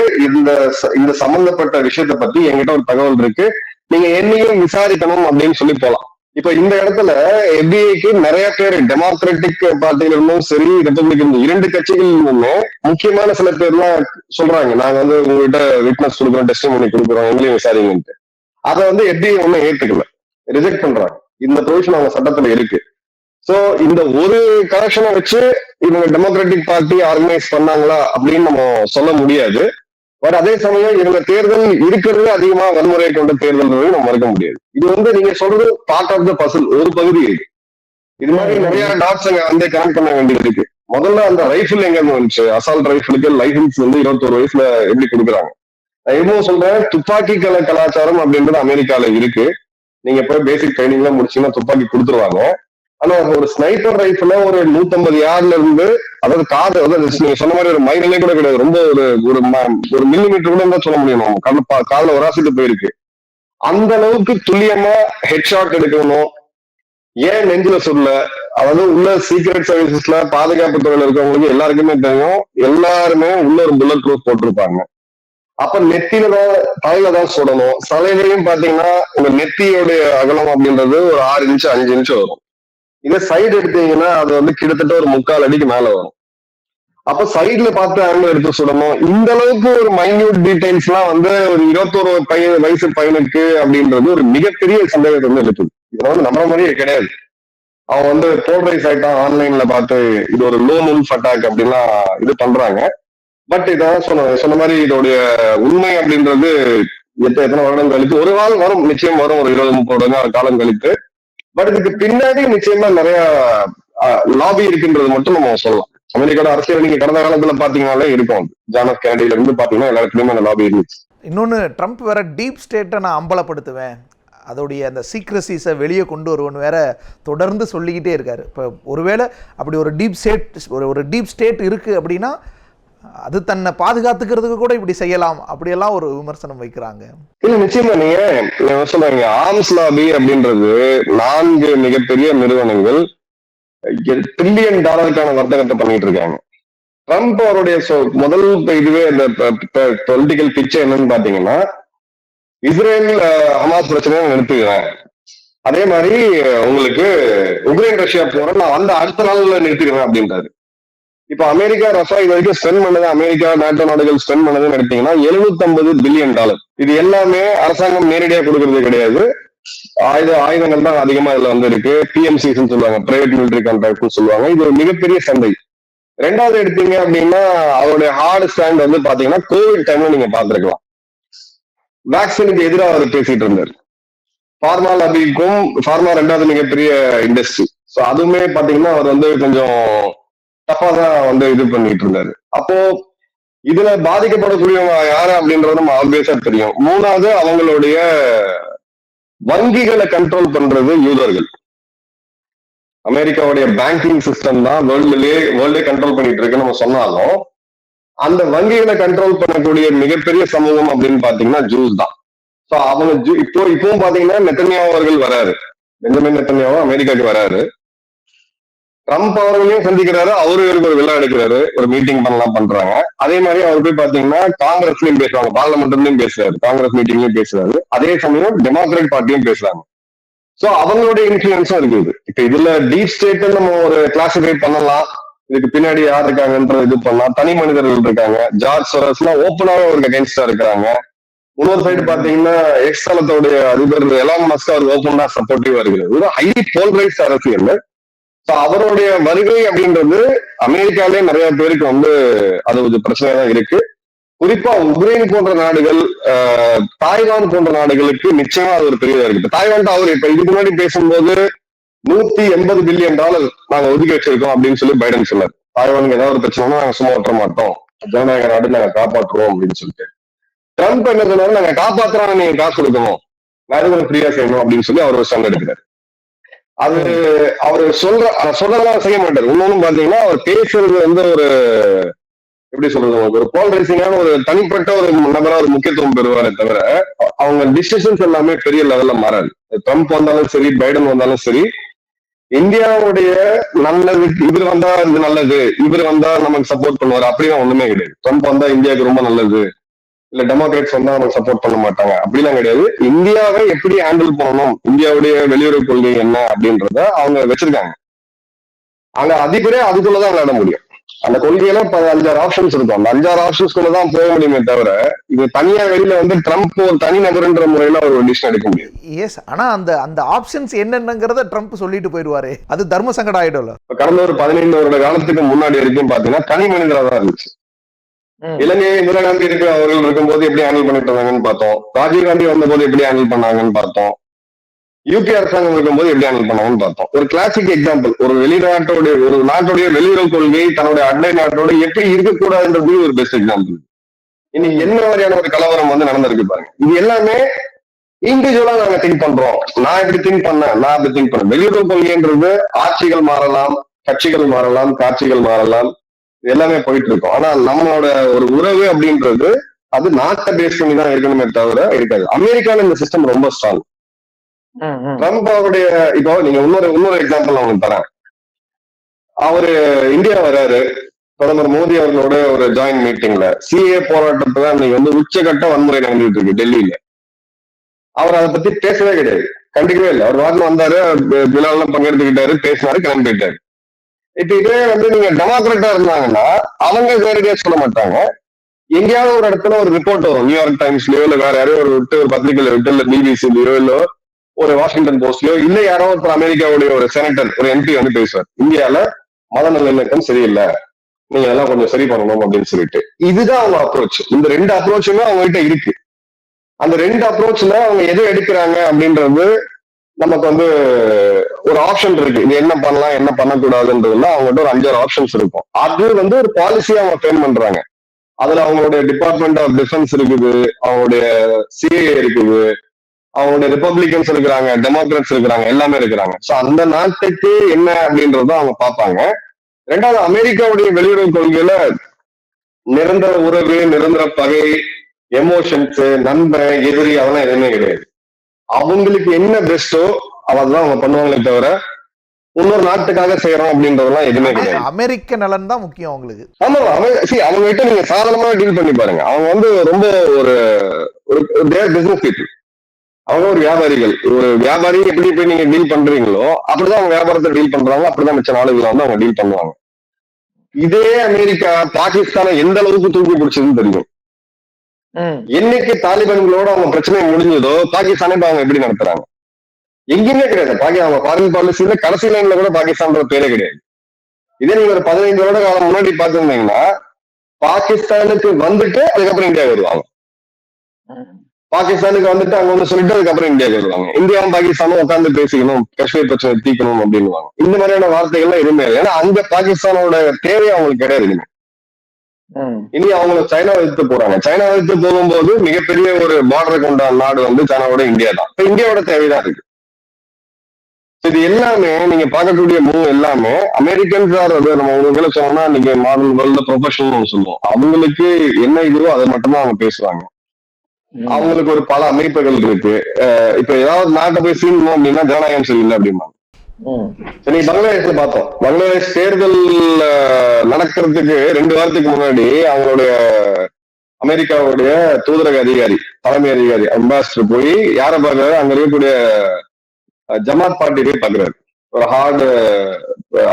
இந்த சம்பந்தப்பட்ட விஷயத்த பத்தி என்கிட்ட ஒரு தகவல் இருக்கு, நீங்க என்னையும் விசாரிக்கணும் அப்படின்னு சொல்லி போலாம். இப்ப இந்த இடத்துல FBI நிறைய பேர் டெமோக்ராட்டிக் பார்ட்டியில இருந்தும் சரி, ரிப்பப்ளிகன் 2 கட்சிகளிலுமே முக்கியமான சில பேர்லாம் சொல்றாங்க, நாங்க வந்து உங்ககிட்ட விட்னஸ் கொடுக்குறோம், டெஸ்டிமோனி கொடுக்குறோம், எங்களையும் விசாரிங்கன்ட்டு. அதை வந்து FBI ஒன்னும் ஏத்துக்கல, ரிஜெக்ட் பண்றாங்க. இந்த ப்ரொவிஷன் அவங்க சட்டத்துல இருக்கு. சோ இந்த ஒரு கனெக்ஷனை வச்சு இவங்க டெமோக்ராட்டிக் பார்ட்டி ஆர்கனைஸ் பண்ணாங்களா அப்படின்னு நம்ம சொல்ல முடியாது. பட் அதே சமயம் இவங்க தேர்தல் இருக்கிறது அதிகமா வன்முறையை கொண்ட தேர்தல் நம்ம மறுக்க முடியாது. இது வந்து நீங்க சொல்றது பார்ட் ஆஃப் த பசில் ஒரு பகுதி இருக்கு. இது மாதிரி நிறைய டாட்ஸ் அங்க வந்து கனெக்ட் பண்ண வேண்டியது இருக்கு. முதல்ல அந்த ரைஃபிள் எங்க இருந்து வந்துச்சு? அசால்ட் ரைஃபிளுக்கு லைசன்ஸ் வந்து 21 வயசுல எப்படி கொடுக்குறாங்க? நான் எவ்வளவு சொல்றேன், துப்பாக்கி கலாச்சாரம் அப்படின்றது அமெரிக்கால இருக்கு. நீங்க போய் பேசிக் ட்ரைனிங் எல்லாம் முடிச்சீங்கன்னா துப்பாக்கி கொடுத்துருவாங்க. ஆனா ஒரு ஸ்னைப்பர் ரைஃபிள ஒரு 150 யார்ட்ல இருந்து, அதாவது காது, அதாவது நீங்க சொன்ன மாதிரி ஒரு மைலே கூட கிடையாது, ரொம்ப ஒரு மில்லிமீட்டர் கூட தான் சொல்ல முடியும். நம்ம காதுல வராசிட்டு போயிருக்கு. அந்த அளவுக்கு துல்லியமா ஹெட்ஷாட் எடுக்கணும். ஏன் நெஞ்சில சொல்ல, அதாவது உள்ள சீக்ரெட் சர்வீசஸ்ல பாதுகாப்பு துறையில இருக்கவங்களுக்கு எல்லாருக்குமே தெரியும், எல்லாருமே உள்ள ஒரு புல்லட் ப்ரூஃப் போட்டிருப்பாங்க. அப்ப நெத்தியில தான், தலையில தான் சுடணும். தலையிலையும் பாத்தீங்கன்னா உங்க நெத்தியோடைய அகலம் அப்படின்றது ஒரு 6 இன்ச்சு 5 இன்ச்சு வரும். இதே சைடு எடுத்தீங்கன்னா அது வந்து கிட்டத்தட்ட ஒரு 3/4 அடிக்கு மேல வரும். அப்ப சைட்ல பார்த்து ஆங்கிள் எடுத்து சுடணும். இந்த அளவுக்கு ஒரு மைன்யூட் டீடைல்ஸ் எல்லாம் வந்து ஒரு 21 வயசு பையனுக்கு அப்படின்றது ஒரு மிகப்பெரிய சந்தேகத்தை வந்து எழுப்புது. இதெல்லாம் வந்து நம்புற மாதிரியே கிடையாது. அவன் வந்து போல்ரைஸ் ஆயிட்டான், ஆன்லைன்ல பார்த்து இது ஒரு லோன் உல்ஃப் அட்டாக் அப்படின்லாம் இது பண்றாங்க. பட் இதான் சொன்ன மாதிரி இதோடைய உண்மை அப்படின்றது எத்தனை வருடம் கழித்து ஒரு காலம் வரும், நிச்சயம் வரும், ஒரு 20-30 வருடம் காலம் கழித்து. பட் இதுக்கு பின்னாடி நிச்சயமா நிறைய லாபி இருக்குன்றது மட்டும் நம்ம சொல்லலாம். அமெரிக்காவோட அரசியல் நீங்க கடந்த காலத்துல பாத்தீங்கன்னாலே இருக்கும். ஜான் எஃப் கென்னடில இருந்து பாத்தீங்கன்னா எல்லா இடத்துலயுமே அந்த லாபி இருந்துச்சு. இன்னொன்று, ட்ரம்ப் வேற டீப் ஸ்டேட்டை நான் அம்பலப்படுத்துவேன், அதோடைய அந்த சீக்ரஸிஸை வெளியே கொண்டு வருவன் வேற தொடர்ந்து சொல்லிக்கிட்டே இருக்காரு. இப்போ ஒருவேளை அப்படி ஒரு டீப் ஸ்டேட் இருக்கு அப்படின்னா அது தன்னை பாதுகாத்துக்கிறதுக்கு கூட இப்படி செய்யலாம் அப்படியெல்லாம் ஒரு விமர்சனம் வைக்கிறாங்க. இல்ல நிச்சயமா நீங்க சொல்றாங்க ஆர்ம்ஸ் லாபி அப்படின்றது 4 மிகப்பெரிய நிறுவனங்கள் $1 பில்லியன் வர்த்தகத்தை பண்ணிட்டு இருக்காங்க. ட்ரம்ப் அவருடைய முதல் இதுவே இந்த பொலிட்டிக்கல் பிக்சர் என்னன்னு பாத்தீங்கன்னா, இஸ்ரேல் ஹமாஸ் பிரச்சனையை நிறுத்துகிறேன், அதே மாதிரி உங்களுக்கு உக்ரைன் ரஷ்யா போற நான் வந்து அடுத்த நாள்ல நிறுத்திடுவேன் அப்படின்றாரு. இப்ப அமெரிக்கா ரஷ்யா இது வரைக்கும் ஸ்பெண்ட் பண்ணது, அமெரிக்கா நாட்டோ நாடுகள் ஸ்பெண்ட் பண்ணதுன்னு எடுத்தீங்கன்னா $75 பில்லியன். இது எல்லாமே அரசாங்கம் நேரடியா கொடுக்கறது கிடையாது, ஆயுதங்கள் தான் அதிகமா இதுல வந்து இருக்கு. பிஎம்சின்னு சொல்லுவாங்க, பிரைவேட் மிலிட்டரி கான்ட்ராக்ட் சொல்லுவாங்க. இது ஒரு மிகப்பெரிய சந்தை. ரெண்டாவது எடுத்தீங்க அப்படின்னா அவருடைய ஹார்ட் ஸ்டாண்ட் வந்து பாத்தீங்கன்னா கோவிட் டைம்ல நீங்க பாத்துருக்கலாம், வேக்சினுக்கு எதிராக அவர் பேசிட்டு இருந்தார். ஃபார்மா லாபிக்கும், ஃபார்மா 2வது மிகப்பெரிய இண்டஸ்ட்ரி, ஸோ அதுவுமே பாத்தீங்கன்னா அவர் வந்து கொஞ்சம் டஃபா தான் வந்து இது பண்ணிட்டு இருந்தாரு. அப்போ இதுல பாதிக்கப்படக்கூடியவங்க யாரு அப்படின்றது நம்ம ஆப்வியஸா தெரியும். 3வது அவங்களுடைய வங்கிகளை கண்ட்ரோல் பண்றது யூதர்கள். அமெரிக்காவுடைய பேங்கிங் சிஸ்டம் தான் வேர்ல்டே கண்ட்ரோல் பண்ணிட்டு இருக்கு நம்ம சொன்னாலும், அந்த வங்கிகளை கண்ட்ரோல் பண்ணக்கூடிய மிகப்பெரிய சமூகம் அப்படின்னு பாத்தீங்கன்னா ஜூஸ் தான். ஸோ அவங்க இப்பவும் பாத்தீங்கன்னா நெத்தன்யாஹூ அவர்கள் வராரு, பெஞ்சமின் நெத்தன்யாஹூ அமெரிக்காவுக்கு வராரு, ட்ரம்ப் அவர்களையும் சந்திக்கிறாரு, அவருக்கு ஒரு விழா எடுக்கிறாரு, ஒரு மீட்டிங் பண்றாங்க. அதே மாதிரி அவர் போய் பாத்தீங்கன்னா காங்கிரஸ்லயும் பேசுவாங்க, பார்லமெண்ட்லயும் பேசுறாரு, காங்கிரஸ் மீட்டிங்லயும் பேசுறாரு, அதே சமயம் டெமோக்ராட் பார்ட்டியும் பேசுறாங்க. சோ அவங்களுடைய இன்ஃபுளுன்ஸும் இருக்குது. இப்ப இதுல டீப் ஸ்டேட் நம்ம ஒரு கிளாசிஃபை பண்ணலாம், இதுக்கு பின்னாடி யார் இருக்காங்கன்றது இது பண்ணலாம். தனி மனிதர்கள் இருக்காங்க, ஜார்ஜ் சோரஸ்லாம் ஓப்பனாவே அவருக்கு அகேன்ஸ்டா இருக்காங்க. இன்னொரு சைடு பாத்தீங்கன்னா எக்ஸ் தளத்தோடைய அதிபர் எலான் மஸ்க் அவர் ஓப்பனா சப்போர்ட்டிவா இருக்குது. ஒரு ஹைலி போல்ரைஸ் அரசியல். அவருடைய வருகை அப்படின்றது அமெரிக்காலே நிறைய பேருக்கு வந்து அது ஒரு பிரச்சனையா இருக்கு. குறிப்பா உக்ரைன் போன்ற நாடுகள், தாய்வான் போன்ற நாடுகளுக்கு நிச்சயமா அது ஒரு பெரியதா இருக்கு. தாய்வான் அவர் இப்ப இதுக்கு முன்னாடி பேசும்போது $180 பில்லியன் நாங்க ஒதுக்கி வச்சிருக்கோம் அப்படின்னு சொல்லி பைடன் சொன்னார். தாய்வானுக்கு ஏதாவது ஒரு பிரச்சனைனா நாங்க சும்மா விட்டுற மாட்டோம், ஜனநாயக நாடு நாங்க காப்பாற்றுவோம் அப்படின்னு சொல்லிட்டு. ட்ரம்ப் என்ன சொன்னாரு, நாங்க காப்பாத்துறோம், நீங்க காசு கொடுக்கணும், வேற கொஞ்சம் ஃப்ரீயா செய்யணும் அப்படின்னு சொல்லி அவர் ஒரு ஸ்டாண்ட் எடுக்கிறாரு. அது அவர் சொல்றதெல்லாம் செய்ய மாட்டாரு. இன்னொன்னு பாத்தீங்கன்னா அவர் பேசுறது வந்து ஒரு எப்படி சொல்றது, ஒரு போல்ரைசிங்கான ஒரு தனிப்பட்ட ஒரு நபரா ஒரு முக்கியத்துவம் பெறுவாரே தவிர அவங்க டிசிஷன்ஸ் எல்லாமே பெரிய லெவல்ல மாறாது. ட்ரம்ப் வந்தாலும் சரி, பைடன் வந்தாலும் சரி, இந்தியாவுடைய நல்லது இவர் வந்தா இது நல்லது, இவர் வந்தா நமக்கு சப்போர்ட் பண்ணுவாரு அப்படிலாம் ஒண்ணுமே கிடையாது. ட்ரம்ப் வந்தா இந்தியாவுக்கு ரொம்ப நல்லது, இல்ல டெமோக்ராட்ஸ் வந்தா நமக்கு சப்போர்ட் பண்ண மாட்டாங்க அப்படிலாம் கிடையாது. இந்தியாவை எப்படி ஹேண்டில் பண்ணணும், இந்தியாவுடைய வெளியுறவு கொள்கை என்ன அப்படின்றத அவங்க வச்சிருக்காங்க. அங்க அதிபரே அதுக்குள்ளதான் விளையாட முடியும். அந்த கொள்கையில 5-6 ஆப்ஷன்ஸ் இருக்கும். அந்த 5-6 ஆப்ஷன்ஸ்குள்ளதான் போக முடியுமே தவிர இது தனியா வெளியில வந்து ட்ரம்ப் ஒரு தனி நபர்ன்ற முறையில ஒரு டிசிஷன் எடுக்க முடியும். எஸ், ஆனா அந்த ஆப்ஷன்ஸ் என்னென்னங்கிறத ட்ரம்ப் சொல்லிட்டு போயிடுவாரு, அது தர்ம சங்கடம் ஆயிடும்ல. கடந்த ஒரு 15 வருட காலத்துக்கு முன்னாடி வரைக்கும் பாத்தீங்கன்னா தனி மனிதரா தான் இருந்துச்சு. இலங்கை இந்திரா காந்தி அவர்கள் இருக்கும்போது எப்படி ஹேண்டில் பண்ணிட்டு இருந்தாங்கன்னு பார்த்தோம், ராஜீவ் காந்தி வந்த போது எப்படி ஹேண்டில் பண்ணாங்கன்னு பார்த்தோம், யூகே அரசாங்கம் இருக்கும்போது எப்படி ஹேண்டில் பண்ணாங்கன்னு பார்த்தோம். ஒரு கிளாசிக் எக்ஸாம்பிள், ஒரு நாட்டுடைய வெளியுறவு கொள்கை தன்னுடைய அண்டை நாட்டோட எப்படி இருக்கக்கூடாதுன்றது ஒரு பெஸ்ட் எக்ஸாம்பிள். இன்னைக்கு என்ன மாதிரியான ஒரு கலவரம் வந்து நடந்திருக்கு பாருங்க. இது எல்லாமே இண்டிவிஜுவலா நாங்க திங்க் பண்றோம், நான் இப்படி திங்க் பண்ணேன். வெளியுறவு கொள்கைன்றது ஆட்சிகள் மாறலாம், கட்சிகள் மாறலாம், காட்சிகள் மாறலாம், எல்லாமே போயிட்டு இருக்கோம். ஆனா நம்மளோட ஒரு உறவு அப்படின்றது அது நாட்டை பேஸ் பண்ணி தான் இருக்கணுமே தவிர இருக்காது. அமெரிக்கால இந்த சிஸ்டம் ரொம்ப ஸ்ட்ராங். ட்ரம்ப் அவருடைய இப்போ நீங்க இன்னொரு எக்ஸாம்பிள் அவங்களுக்கு தரேன். அவரு இந்தியா வர்றாரு, பிரதமர் மோடி அவர்களோட ஒரு ஜாயிண்ட் மீட்டிங்ல சிஏ போராட்டத்துல அன்னைக்கு வந்து உச்சகட்ட வன்முறை நடந்துட்டு இருக்கு டெல்லியில. அவர் அதை பத்தி பேசவே கிடையாது, கண்டிக்கவே இல்லை. அவர் வாட்டில் வந்தாரு, விழாலாம் பங்கெடுத்துக்கிட்டாரு, பேசினாரு, கிளம்பி போயிட்டாரு. இப்ப இதே வந்து நீங்க டெமோக்ராட்டா இருந்தாங்கன்னா அவங்க நேரடியா சொல்ல மாட்டாங்க. எங்கேயாவது ஒரு இடத்துல ஒரு ரிப்போர்ட் வரும், நியூயார்க் டைம்ஸ்லயோ இல்ல வேற யாரையோ ஒரு பத்திரிகையில விட்டு, இல்ல பிபிசிலயோ இல்ல ஒரு வாஷிங்டன் போஸ்ட்லயோ இல்ல யாரோ ஒரு அமெரிக்காவுடைய ஒரு செனட்டர் ஒரு எம்பி வந்து பேசுவார், இந்தியால மத நல்லிணக்கம் சரியில்லை, நீங்க எல்லாம் கொஞ்சம் சரி பண்ணணும் அப்படின்னு சொல்லிட்டு. இதுதான் அவங்க அப்ரோச். இந்த 2 அப்ரோச்சுமே அவங்க கிட்ட இருக்கு. அந்த 2 அப்ரோச்ல அவங்க எதை எடுக்கிறாங்க அப்படின்றது நமக்கு வந்து ஒரு ஆப்ஷன் இருக்கு. இது என்ன பண்ணலாம் என்ன பண்ணக்கூடாதுன்றதுல அவங்ககிட்ட ஒரு 5-6 ஆப்ஷன்ஸ் இருக்கும். அது வந்து ஒரு பாலிசியா அவங்க ஃப்ரேம் பண்றாங்க. அதுல அவங்களுடைய டிபார்ட்மெண்ட் ஆஃப் டிஃபென்ஸ் இருக்குது, அவங்களுடைய சிஏஏ இருக்குது, அவங்களுடைய ரிப்பப்ளிகன்ஸ் இருக்கிறாங்க, டெமோக்ராட்ஸ் இருக்கிறாங்க, எல்லாமே இருக்கிறாங்க. சோ அந்த நாட்டுக்கு என்ன அப்படின்றத அவங்க பார்ப்பாங்க. 2வது, அமெரிக்காவுடைய வெளியுறவு கொள்கையில நிரந்தர உறவு, நிரந்தர பகை, எமோஷன்ஸ், நண்பன், எதிரி அதெல்லாம் எதுவுமே கிடையாது. அவங்களுக்கு என்ன பெஸ்டோ அதான் அவங்க பண்ணுவாங்களே தவிர இன்னொரு நாட்டுக்காக செய்யறோம் அப்படின்றதெல்லாம் எதுவுமே கிடையாது. அமெரிக்க நலன் தான் முக்கியம் அவங்களுக்கு. ஆமா, அவங்க கிட்ட நீங்க சாதாரணமா டீல் பண்ணி பாருங்க. அவங்க வந்து ரொம்ப ஒரு பிசினஸ் பீப்புள். அவங்க ஒரு வியாபாரிகள். ஒரு வியாபாரி எப்படி போய் நீங்க டீல் பண்றீங்களோ அப்படிதான் அவங்க வியாபாரத்தை டீல் பண்றாங்க. அப்படிதான் மிச்ச நாடுகளை வந்து அவங்க டீல் பண்ணுவாங்க. இதே அமெரிக்கா பாகிஸ்தானை எந்த அளவுக்கு தூக்கி பிடிச்சதுன்னு தெரியும். என்னைக்கு தாலிபான்களோட அவங்க பிரச்சனை முடிஞ்சதோ பாகிஸ்தானே அவங்க எப்படி நடத்துறாங்க எங்கேயுமே கிடையாது. அவங்க ஃபாரின் பாலிசியில கடைசி லைன்ல கூட பாகிஸ்தான் பேரே கிடையாது. இதே நீங்க ஒரு 15 வருட காலம் முன்னாடி பாத்துருந்தீங்கன்னா பாகிஸ்தானுக்கு வந்துட்டு அதுக்கப்புறம் இந்தியா வருவாங்க. பாகிஸ்தானுக்கு வந்துட்டு அங்க வந்து சொல்லிட்டு அதுக்கப்புறம் இந்தியாவுக்கு வருவாங்க. இந்தியாவும் பாகிஸ்தானும் உட்காந்து பேசிக்கணும், காஷ்மீர் பிரச்சனை தீக்கணும் அப்படின்னுவாங்க. இந்த மாதிரியான வார்த்தைகள்லாம் எதுவுமே இல்லை. ஏன்னா அங்க பாகிஸ்தானோட தேவை அவங்களுக்கு கிடையாது. இனி அவங்க சைனா எதிர்த்து போறாங்க. சைனா எதிர்த்து போகும்போது மிகப்பெரிய ஒரு பார்டரை கொண்ட நாடு வந்து சைனாவோட இந்தியா தான். இப்ப இந்தியாவோட தேவைதான் இருக்கு. இது எல்லாமே நீங்க பார்க்கக்கூடிய மூவ் எல்லாமே அமெரிக்கன்ஸ் நம்ம உங்களுக்கு சொன்னோம்னா நீங்க மாடர்ன் வேர்ல்ட்ல ப்ரொஃபஷனல் சொல்லுவோம். அவங்களுக்கு என்ன இதுவோ அதை மட்டும்தான் அவங்க பேசுவாங்க. அவங்களுக்கு ஒரு பல அமைப்புகள் இருக்கு. இப்ப ஏதாவது நாட்டை போய் சீண்டணும் அப்படின்னா ஜனநாயகம் சரியில்லை அப்படின்னா. சரி, பங்களாதேஷ்ல பார்த்தோம். பங்களாதேஷ் தேர்தல் நடக்கிறதுக்கு 2 வாரத்துக்கு முன்னாடி அவங்களுடைய அமெரிக்காவுடைய தூதரக அதிகாரி, தலைமை அதிகாரி, அம்பாசிடர் போய் யாரை பார்க்கறாரு, அங்க இருக்கக்கூடிய ஜமாத் பார்ட்டி போய் பாக்குறாரு. ஒரு ஹார்டு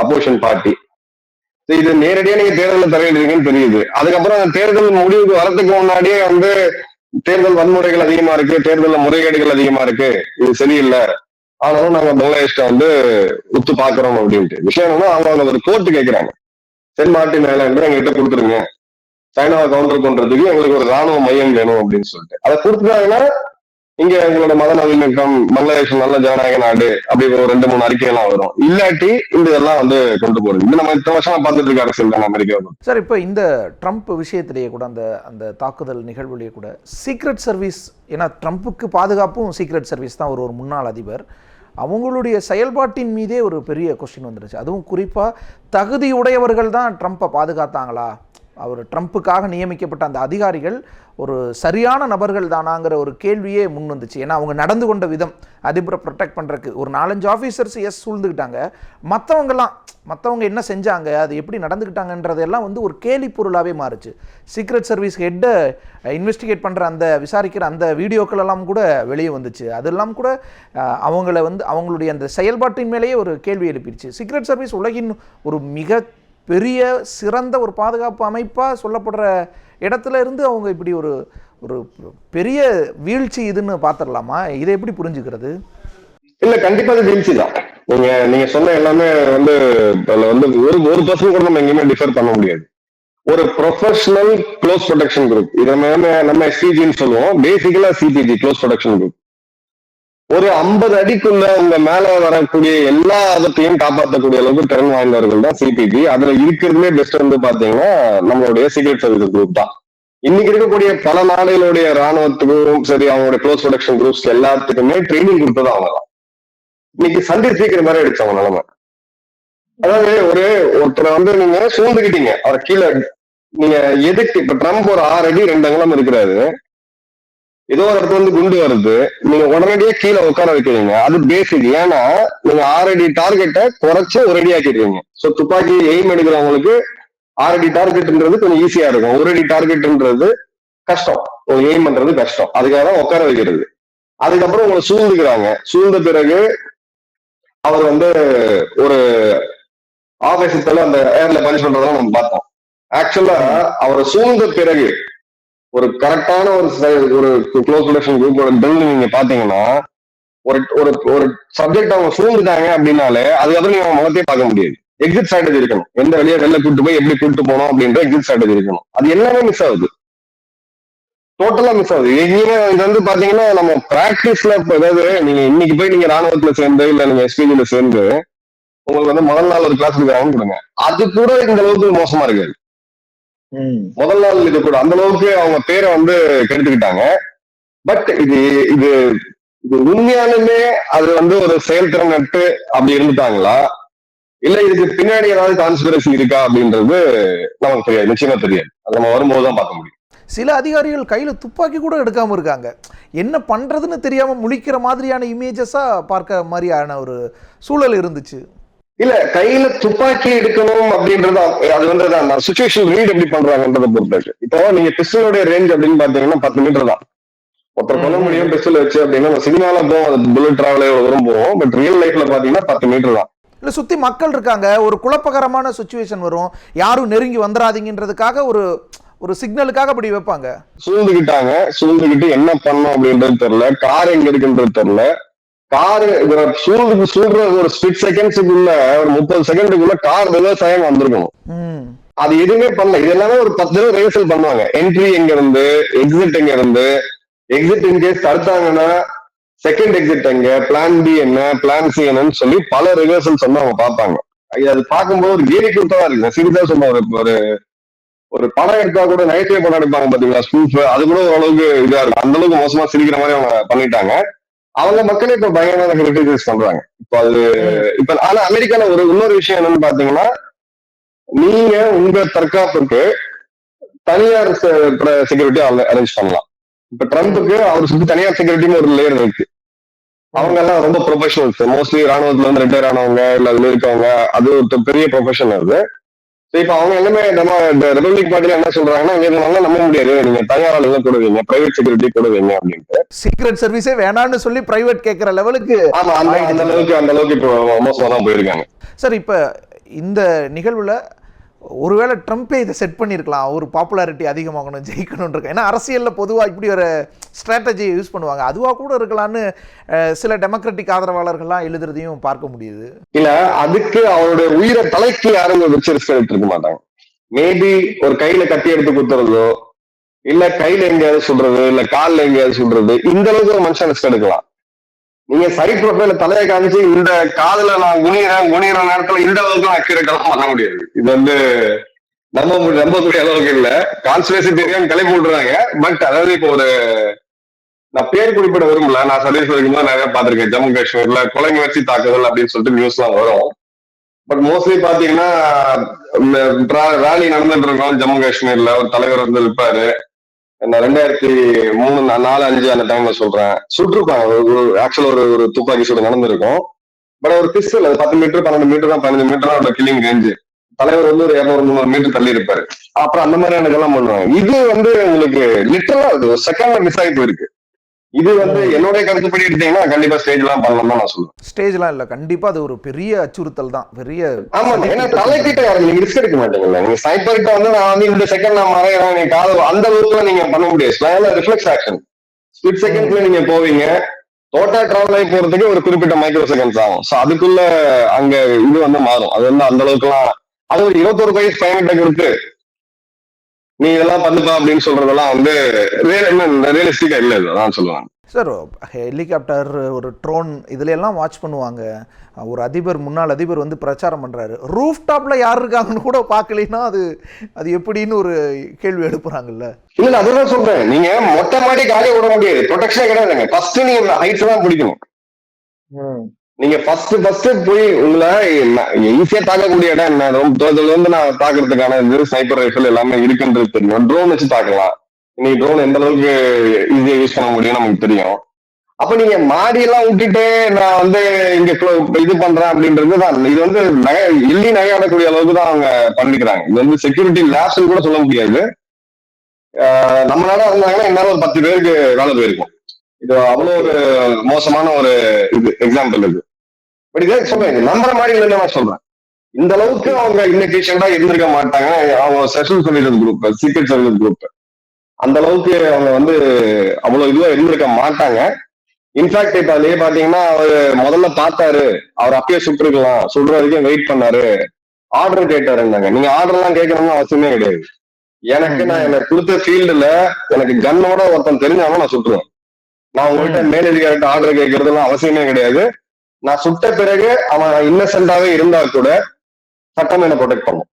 அப்போசிஷன் பார்ட்டி. இது நேரடியா நீங்க தேர்தலில் தலையிடுறீங்கன்னு தெரியுது. அதுக்கப்புறம் அந்த தேர்தல் முடிவுக்கு வரதுக்கு முன்னாடியே வந்து தேர்தல் வன்முறைகள் அதிகமா இருக்கு, தேர்தலில் முறைகேடுகள் அதிகமா இருக்கு, இது சரியில்லை, ஆனாலும் நாங்க பங்களாதேஷ்ட வந்து உத்து பாக்குறோம் அப்படின்ட்டு. விஷயம் என்னன்னா அவங்க ஒரு கோர்ட்டு கேட்கிறாங்க, சென்ட் மார்டின் ஐலாண்ட் எங்ககிட்ட கொடுத்துருங்க, சைனாவை கவுண்டர் பண்றதுக்கு எங்களுக்கு ஒரு ராணுவ மையம் வேணும் அப்படின்னு சொல்லிட்டு. அதை கொடுத்துட்டாங்கன்னா இங்க எங்களோட மத நல்லிணக்கம், பங்களாதேஷ் நல்ல ஜனநாயக நாடு அப்படி ஒரு 2-3 அறிக்கையெல்லாம் வரும். இல்லாட்டி இந்த இதெல்லாம் வந்து கொண்டு போறது. இது நம்ம இத்தனை வருஷமா பார்த்துட்டு இருக்க அரசியல் தான் அமெரிக்காவுக்கு. சார், இப்போ இந்த ட்ரம்ப் விஷயத்திலேயே கூட அந்த தாக்குதல் நிகழ்வுலேயே கூட சீக்ரெட் சர்வீஸ், ஏன்னா ட்ரம்ப்புக்கு பாதுகாப்பும் சீக்ரெட் சர்வீஸ் தான். ஒரு முன்னாள் அதிபர், அவங்களுடைய செயல்பாட்டின் மீதே ஒரு பெரிய கொஸ்டின் வந்துருச்சு. அதுவும் குறிப்பாக தகுதியுடையவர்கள் தான் ட்ரம்ப்பை பாதுகாத்தாங்களா, அவர் ட்ரம்ப்புக்காக நியமிக்கப்பட்ட அந்த அதிகாரிகள் ஒரு சரியான நபர்கள் தானாங்கிற ஒரு கேள்வியே முன் வந்துச்சு. ஏன்னா அவங்க நடந்து கொண்ட விதம், அதிபரை ப்ரொடெக்ட் பண்ணுறதுக்கு ஒரு 4-5 ஆஃபீஸர்ஸ் சூழ்ந்துக்கிட்டாங்க. மற்றவங்க என்ன செஞ்சாங்க, அது எப்படி நடந்துக்கிட்டாங்கன்றதெல்லாம் வந்து ஒரு கேலி பொருளாகவே மாறுச்சு. சீக்ரெட் சர்வீஸ் ஹெட்டை இன்வெஸ்டிகேட் பண்ணுற அந்த விசாரிக்கிற அந்த வீடியோக்கள் எல்லாம் கூட வெளியே வந்துச்சு. அதெல்லாம் கூட அவங்கள வந்து அவங்களுடைய அந்த செயல்பாட்டின் மேலேயே ஒரு கேள்வி எழுப்பிடுச்சு. சீக்ரெட் சர்வீஸ் உலகின் ஒரு மிக பெரிய சிறந்த ஒரு பாதுகாப்பு அமைப்பாக சொல்லப்படுற இடத்துல இருந்து அவங்க இப்படி ஒரு பெரிய வீழ்ச்சி இதுன்னு பார்த்துடலாமா? இதை எப்படி புரிஞ்சுக்கிறது? இல்ல, கண்டிப்பா அது வீழ்ச்சி தான். நீங்க சொன்ன எல்லாமே வந்து அதுல வந்து ஒரு பர்சன் கூட நம்ம எங்கேயுமே டிஃபர் பண்ண முடியாது. ஒரு ப்ரொஃபஷனல் க்ளோஸ் ப்ரொடெக்ஷன் குரூப், இதை நம்ம எஸ்பிஜின்னு சொல்லுவோம், பேசிக்கலா சிபிஜி க்ளோஸ் ப்ரொடெக்ஷன் குரூப். ஒரு 50 அடிக்குள்ள உங்க மேல வரக்கூடிய எல்லா விதத்தையும் காப்பாற்றக்கூடிய அளவுக்கு திறன் வாய்ந்தவர்கள் தான் சிபிஜி. அதுல இருக்கிறதுலே பெஸ்ட் வந்து பாத்தீங்கன்னா நம்மளுடைய சீக்ரெட் சர்வீஸ் குரூப் தான். இன்னைக்கு இருக்கக்கூடிய பல நாடுகளுடைய ராணுவத்துக்கும் சரி, அவங்களுடைய க்ளோஸ் ப்ரொடெக்ஷன் குரூப்ஸ் எல்லாத்துக்குமே ட்ரைனிங் கொடுத்தது அவங்க தான். இன்னைக்கு சண்டை சீக்கிரம் மாதிரி அடிச்சவங்க நிலைமை. அதாவது ஒருத்தரை வந்து நீங்க சூழ்ந்துக்கிட்டீங்க, அவர் கீழே நீங்க எதுக்கு இப்ப ட்ரம்ப் ஒரு 6 அடி 2 அங்குலம் இருக்கிறாரு, ஏதோ ஒரு இடத்துல வந்து குண்டு வருது, நீங்க உடனடியா கீழே உட்கார வைக்கிறீங்க. அது பேசிக். ஏன்னா நீங்க 6 அடி டார்கெட்டை குறைச்சு 1 அடி ஆக்கிடுவீங்க. சோ துப்பாக்கி எய்ம் எடுக்கிறவங்களுக்கு 6 அடி டார்கெட்ன்றது கொஞ்சம் ஈஸியா இருக்கும். 1 அடி டார்கெட்ன்றது கஷ்டம், எய்ம் பண்றது கஷ்டம். அதுக்காக தான் உட்கார வைக்கிறது. அதுக்கப்புறம் உங்களை சூழ்ந்துக்கிறாங்க. சூழ்ந்த பிறகு அவர் வந்து ஒரு ஆவேசத்துல அந்த ஏர்ல பஞ்ச் பண்றதெல்லாம் நம்ம பார்த்தோம். ஆக்சுவலா அவரை சூழ்ந்த பிறகு ஒரு கரெக்டான ஒரு க்ளோஸ் ரிலேஷன் குரூப்போட பில் நீங்க பாத்தீங்கன்னா ஒரு ஒரு ஒரு சப்ஜெக்ட் அவங்க சூழ்ந்துட்டாங்க அப்படின்னாலே அதுக்கப்புறம் நீங்க அவங்க முகத்தையே பார்க்க முடியாது. எக்ஸிட் ஸ்ட்ராட்டஜி இருக்கணும். எந்த வழியா வெளில கூட்டு போய் எப்படி கூட்டு போனோம் அப்படின்ற எக்ஸிட் ஸ்ட்ராட்டஜி இருக்கணும். அது எல்லாமே மிஸ் ஆகுது, டோட்டலா மிஸ் ஆகுது. எங்கேயுமே இது வந்து பாத்தீங்கன்னா நம்ம பிராக்டிஸ்ல அதாவது நீங்க இன்னைக்கு போய் நீங்க ராணுவத்துல சேர்ந்து இல்ல நீங்க எஸ்பிஜில சேர்ந்து உங்களுக்கு வந்து முதல் நாள் ஒரு கிளாஸ் எடுக்கிறாங்கன்னு கொடுங்க, அது கூட இந்த அளவுக்கு மோசமா இருக்காது. முதல் நாள் இது கூட அந்த அளவுக்கு அவங்க பேரை வந்து கெடுத்துக்கிட்டாங்க. பட் இது இது இது உண்மையாலுமே அது வந்து ஒரு செயல்திறன் நட்டு அப்படி இருந்துட்டாங்களா இல்ல இதுக்கு பின்னாடி ஏதாவது கான்ஸ்பிரசி இருக்கா அப்படின்றது நமக்கு தெரியாது, நிச்சயமா தெரியாது. அது நம்ம வரும்போதுதான் பார்க்க முடியும். சில அதிகாரிகள் கையில துப்பாக்கி கூட எடுக்காம இருக்காங்க. என்ன பண்றதுன்னு தெரியாம முழிக்கிற மாதிரியான இமேஜஸா பார்க்க மாதிரியான ஒரு சூழல் இருந்துச்சு. இல்ல கையில துப்பாக்கி எடுக்கணும் அப்படின்றது அது வந்து அந்த சிச்சுவேஷன் ரீட் எப்படி பண்றாங்கன்றத பொறுத்து. இப்போ நீங்க பிஸ்டலோட ரேஞ்ச் அப்படின்னு பாத்தீங்கன்னா 10 மீட்டர் தான். ஒருத்தர் கொல்ல முடியும் பிஸ்டல் வச்சு அப்படின்னா சினிமால போவோம், புல்லட் டிராவலே வரும் போவோம். பட் ரியல் லைஃப்ல பாத்தீங்கன்னா 10 மீட்டர் தான். இல்ல சுத்தி மக்கள் இருக்காங்க, ஒரு குழப்பகரமான சிச்சுவேஷன் வரும், யாரும் நெருங்கி வந்துடாதீங்கன்றதுக்காக ஒரு சிக்னலுக்காக அப்படி வைப்பாங்க. சூழ்ந்துகிட்டு என்ன பண்ணோம் அப்படின்றது தெரியல, கார் எங்க இருக்குன்றது தெரியல. காரு சூழ்றது ஒரு ஸ்பிட் செகண்ட்ஸுக்குள்ள ஒரு 30 செகண்டுக்குள்ள கார் விவசாயம் வந்திருக்கணும். அது எதுவுமே பண்ணல. இது எல்லாமே ஒரு 10 தடவை ரிஹர்சல் பண்ணுவாங்க. என்ட்ரி எங்க இருந்து, எக்ஸிட் எங்க இருந்து, எக்ஸிட் இன்கேஸ் தடுத்தாங்கன்னா செகண்ட் எக்ஸிட் எங்க, பிளான் பி என்ன, பிளான் சி என்னன்னு சொல்லி பல ரிஹர்சல்ஸ் வந்து அவங்க பார்ப்பாங்க. அது பார்க்கும்போது ஒரு கேலி கூட்டமா இருக்கு. சீரியஸா சொன்ன ஒரு படம் எடுத்தா கூட நகைச்சுவை படம் எடுப்பாங்க பாத்தீங்களா, ஸ்பூஃப், அது கூட ஓரளவுக்கு இதா இருக்கும். அந்த அளவுக்கு மோசமா சிரிக்கிற மாதிரி அவங்க பண்ணிட்டாங்க. அவங்க மக்களே இப்ப பயங்கரமான கிரிட்டிசைஸ் பண்றாங்க. இப்ப ஆனா அமெரிக்கால இன்னொரு விஷயம் என்னன்னு பாத்தீங்கன்னா, நீங்க உங்க தற்காப்புக்கு தனியார் செக்யூரிட்டி அரேஞ்ச் பண்ணலாம். இப்ப ட்ரம்புக்கு அவர் சுத்தி தனியார் செக்யூரிட்டின்னு ஒரு லேயர் இருக்கு. அவங்க எல்லாம் ரொம்ப ப்ரொஃபஷனல்ஸ், மோஸ்ட்லி ராணுவத்துல வந்து ரிட்டையர் ஆனவங்க இல்ல அதுல இருக்கவங்க, அது ஒரு பெரிய ப்ரொஃபஷன் அது. இப்ப அவங்க எல்லாமே இந்த ரிபப்ளிக் பார்ட்டில என்ன சொல்றாங்கன்னா, நல்லா நம்ப முடியாது, நீங்க தனியார் ஆளுங்க கூட வைங்க, பிரைவேட் செக்யூரிட்டி கூட வைங்க அப்படின்ட்டு. சீக்ரெட் சர்வீஸே வேணான்னு சொல்லி பிரைவேட் கேட்கிற லெவலுக்கு அந்த அளவுக்கு இப்போ மோசமா தான் போயிருக்காங்க. சார், இப்ப இந்த நிகழ்வுல ஒருவேளை ட்ரம்ப்பே இதை செட் பண்ணியிருக்கலாம், ஒரு பாப்புலாரிட்டி அதிகமாகணும், ஜெயிக்கணும்னு இருக்கு. ஏன்னா அரசியலில் பொதுவாக இப்படி ஒரு ஸ்ட்ராட்டஜியை யூஸ் பண்ணுவாங்க. அதுவாக கூட இருக்கலான்னு சில டெமோக்ராட்டிக் ஆதரவாளர்கள்லாம் எழுதுறதையும் பார்க்க முடியுது. இல்ல அதுக்கு அவருடைய உயிரை தலைக்கு யாரும் வச்சு ரிஸ்க் எடுத்து இருக்க மாட்டாங்க. மேபி ஒரு கையில கத்தி எடுத்து குத்துறதோ இல்ல கையில எங்கேயாவது சொல்றது இல்ல காலில் எங்கேயாவது சொல்றது, இந்த அளவுக்கு ஒரு மனுஷன் ரிஸ்க் எடுக்கலாம். நீங்க சைட் ப்ரொஃபைல தலையை காமிச்சு இந்த காதுல நான் குனிகிற நேரத்துல இந்த அளவுக்கு அக்யூரேட்டெல்லாம் பண்ண முடியாது. இது வந்து நம்பக்கூடிய அளவுக்கு இல்ல. கான்ஸ்பிரசி தெரியாம கிளப்பி விடுறாங்க. பட் அதாவது இப்போ நான் பேர் குறிப்பிட விரும்பல, நான் சர்வீஸ் இருக்கும்போது நிறைய பார்த்திருக்கேன். ஜம்மு காஷ்மீர்ல கொலை முயற்சி தாக்குதல் அப்படின்னு சொல்லிட்டு நியூஸ் எல்லாம் வரும். பட் மோஸ்ட்லி பாத்தீங்கன்னா ரேலி நடந்துட்டு இருக்கோம் ஜம்மு காஷ்மீர்ல, ஒரு தலைவர் வந்து இருப்பாரு. 2003, 4, 5 அந்த டைம்ல சொல்றேன், சுட்டிருப்பாங்க. ஆக்சுவலா ஒரு துப்பாக்கி சூடு நடந்திருக்கும். பட் ஒரு பிஸ்டல் 10 மீட்டர் 12 மீட்டர் தான், 15 மீட்டர் தான் கில்லிங் ரேஞ்சு. தலைவர் வந்து ஒரு 200-300 மீட்டர் தள்ளி இருப்பாரு. அப்புறம் அந்த மாதிரியான இதெல்லாம் பண்ணுவாங்க. இது வந்து உங்களுக்கு லிட்டரலா ஒரு செகண்ட்ல மிஸ் ஆகி போயிருக்கு. இது வந்து என்னுடைய கருத்துப்படி எடுத்தீங்கன்னா கண்டிப்பா ஸ்டேஜ் எல்லாம் பண்ணலாம் தான் நான் சொல்லுவேன். ஸ்டேஜ்லாம் இல்ல, கண்டிப்பா அது ஒரு பெரிய அச்சுறுத்தல் தான். பெரிய ஆமா, ஏன்னா தலைக்கிட்ட நீங்க ரிஸ்க் எடுக்க மாட்டீங்கல்ல. நீங்க ஸ்னைப்பர்கிட்ட வந்து நான் வந்து இந்த செகண்ட் நான் மறைகிறேன், நீங்க காது அந்த அளவுக்கு நீங்க பண்ண முடியாது. ரிஃப்ளெக்ஸ் ஆக்ஷன் ஸ்பிளிட் செகண்ட்ஸ்ல நீங்க போவீங்க. டோட்டா டிராவல் ஆகி போறதுக்கு ஒரு குறிப்பிட்ட மைக்ரோ செகண்ட்ஸ் ஆகும். சோ அதுக்குள்ள அங்க இது வந்து மாறும். அது வந்து அந்த அளவுக்கு எல்லாம், அது ஒரு 21 வயசு பையன்கிட்ட கொடுத்து நீ இதெல்லாம் பண்ணுப்பா அப்படின்னு சொல்றதெல்லாம் வந்து ரியலிஸ்டிக்கா இல்லை, அதான் சொல்லுவாங்க. சார், ஹெலிகாப்டர், ஒரு ட்ரோன், இதுல எல்லாம் வாட்ச் பண்ணுவாங்க. ஒரு அதிபர், முன்னாள் அதிபர் வந்து பிரச்சாரம் பண்றாரு, ரூஃப் டாப்ல யார் இருக்காங்கன்னு கூட பார்க்கலைன்னா அது எப்படின்னு ஒரு கேள்வி எழுப்புறாங்கல்ல. இல்ல அதுதான் சொல்றேன், நீங்க மொட்டை மாடி காலியை விட முடியாது, ப்ரொடெக்ஷனே கிடையாதுங்க. ஃபர்ஸ்ட் நீங்க ஹைட்ஸ் தான் பிடிக்கணும். நீங்க ஃபர்ஸ்ட் போய் உங்களை ஈஸியா தாக்கக்கூடிய இடம் என்ன, தோட்டத்துல இருந்து நான் தாக்குறதுக்கான இது ஸ்னைப்பர் ரைஃபிள் எல்லாமே இருக்குன்றது தெரியும். ட்ரோன் வச்சு தாக்கலாம். இன்னைக்கு ட்ரோன் எந்த அளவுக்கு ஈஸியா யூஸ் பண்ண முடியும் நமக்கு தெரியும். அப்ப நீங்க மாடியெல்லாம் விட்டுட்டு நான் வந்து இங்க இது பண்றேன் அப்படின்றது தான். இது வந்து எள்ளி நகையாடக்கூடிய அளவுக்கு தான் அவங்க பண்ணிக்கிறாங்க. இது வந்து செக்யூரிட்டி லேப்ஸ் கூட சொல்ல முடியாது. நம்ம நாடா இருந்தாங்கன்னா என்னால ஒரு 10 பேருக்கு வேலை போயிருக்கும். இது அவ்வளவு ஒரு மோசமான ஒரு இது எக்ஸாம்பிள் இது. பட் இதே சொல்றேன், நம்புற மாதிரி இல்லைன்னு நான் சொல்றேன். இந்த அளவுக்கு அவங்க இன்னிகேஷன்டா இருந்திருக்க மாட்டாங்க. அவங்க special services group, secret service group, அந்த அளவுக்கு அவங்க வந்து அவ்வளவு இதுவா இருந்திருக்க மாட்டாங்க. இன்ஃபேக்ட் இப்ப அதுலயே பாத்தீங்கன்னா அவரு முதல்ல பார்த்தாரு, அவர் அப்பயே சுட்டுருக்கலாம், சுடுற வரைக்கும் வெயிட் பண்ணாரு, ஆர்டர் கேட்டாருந்தாங்க. நீங்க ஆர்டர் எல்லாம் கேட்கணும்னு அவசியமே கிடையாது. நான் எனக்கு கொடுத்த ஃபீல்டுல எனக்கு கன்னோட ஒருத்தன் தெரிஞ்சாலும் நான் சுட்டுருவேன். நான் உங்கள்கிட்ட மேலதிகாரிட்ட ஆர்டர் கேட்கறதுலாம் அவசியமே கிடையாது. நான் சுட்ட பிறகு அவன் இன்னசென்டாவே இருந்தா கூட சட்டம் என்ன ப்ரொடெக்ட் பண்ணும்.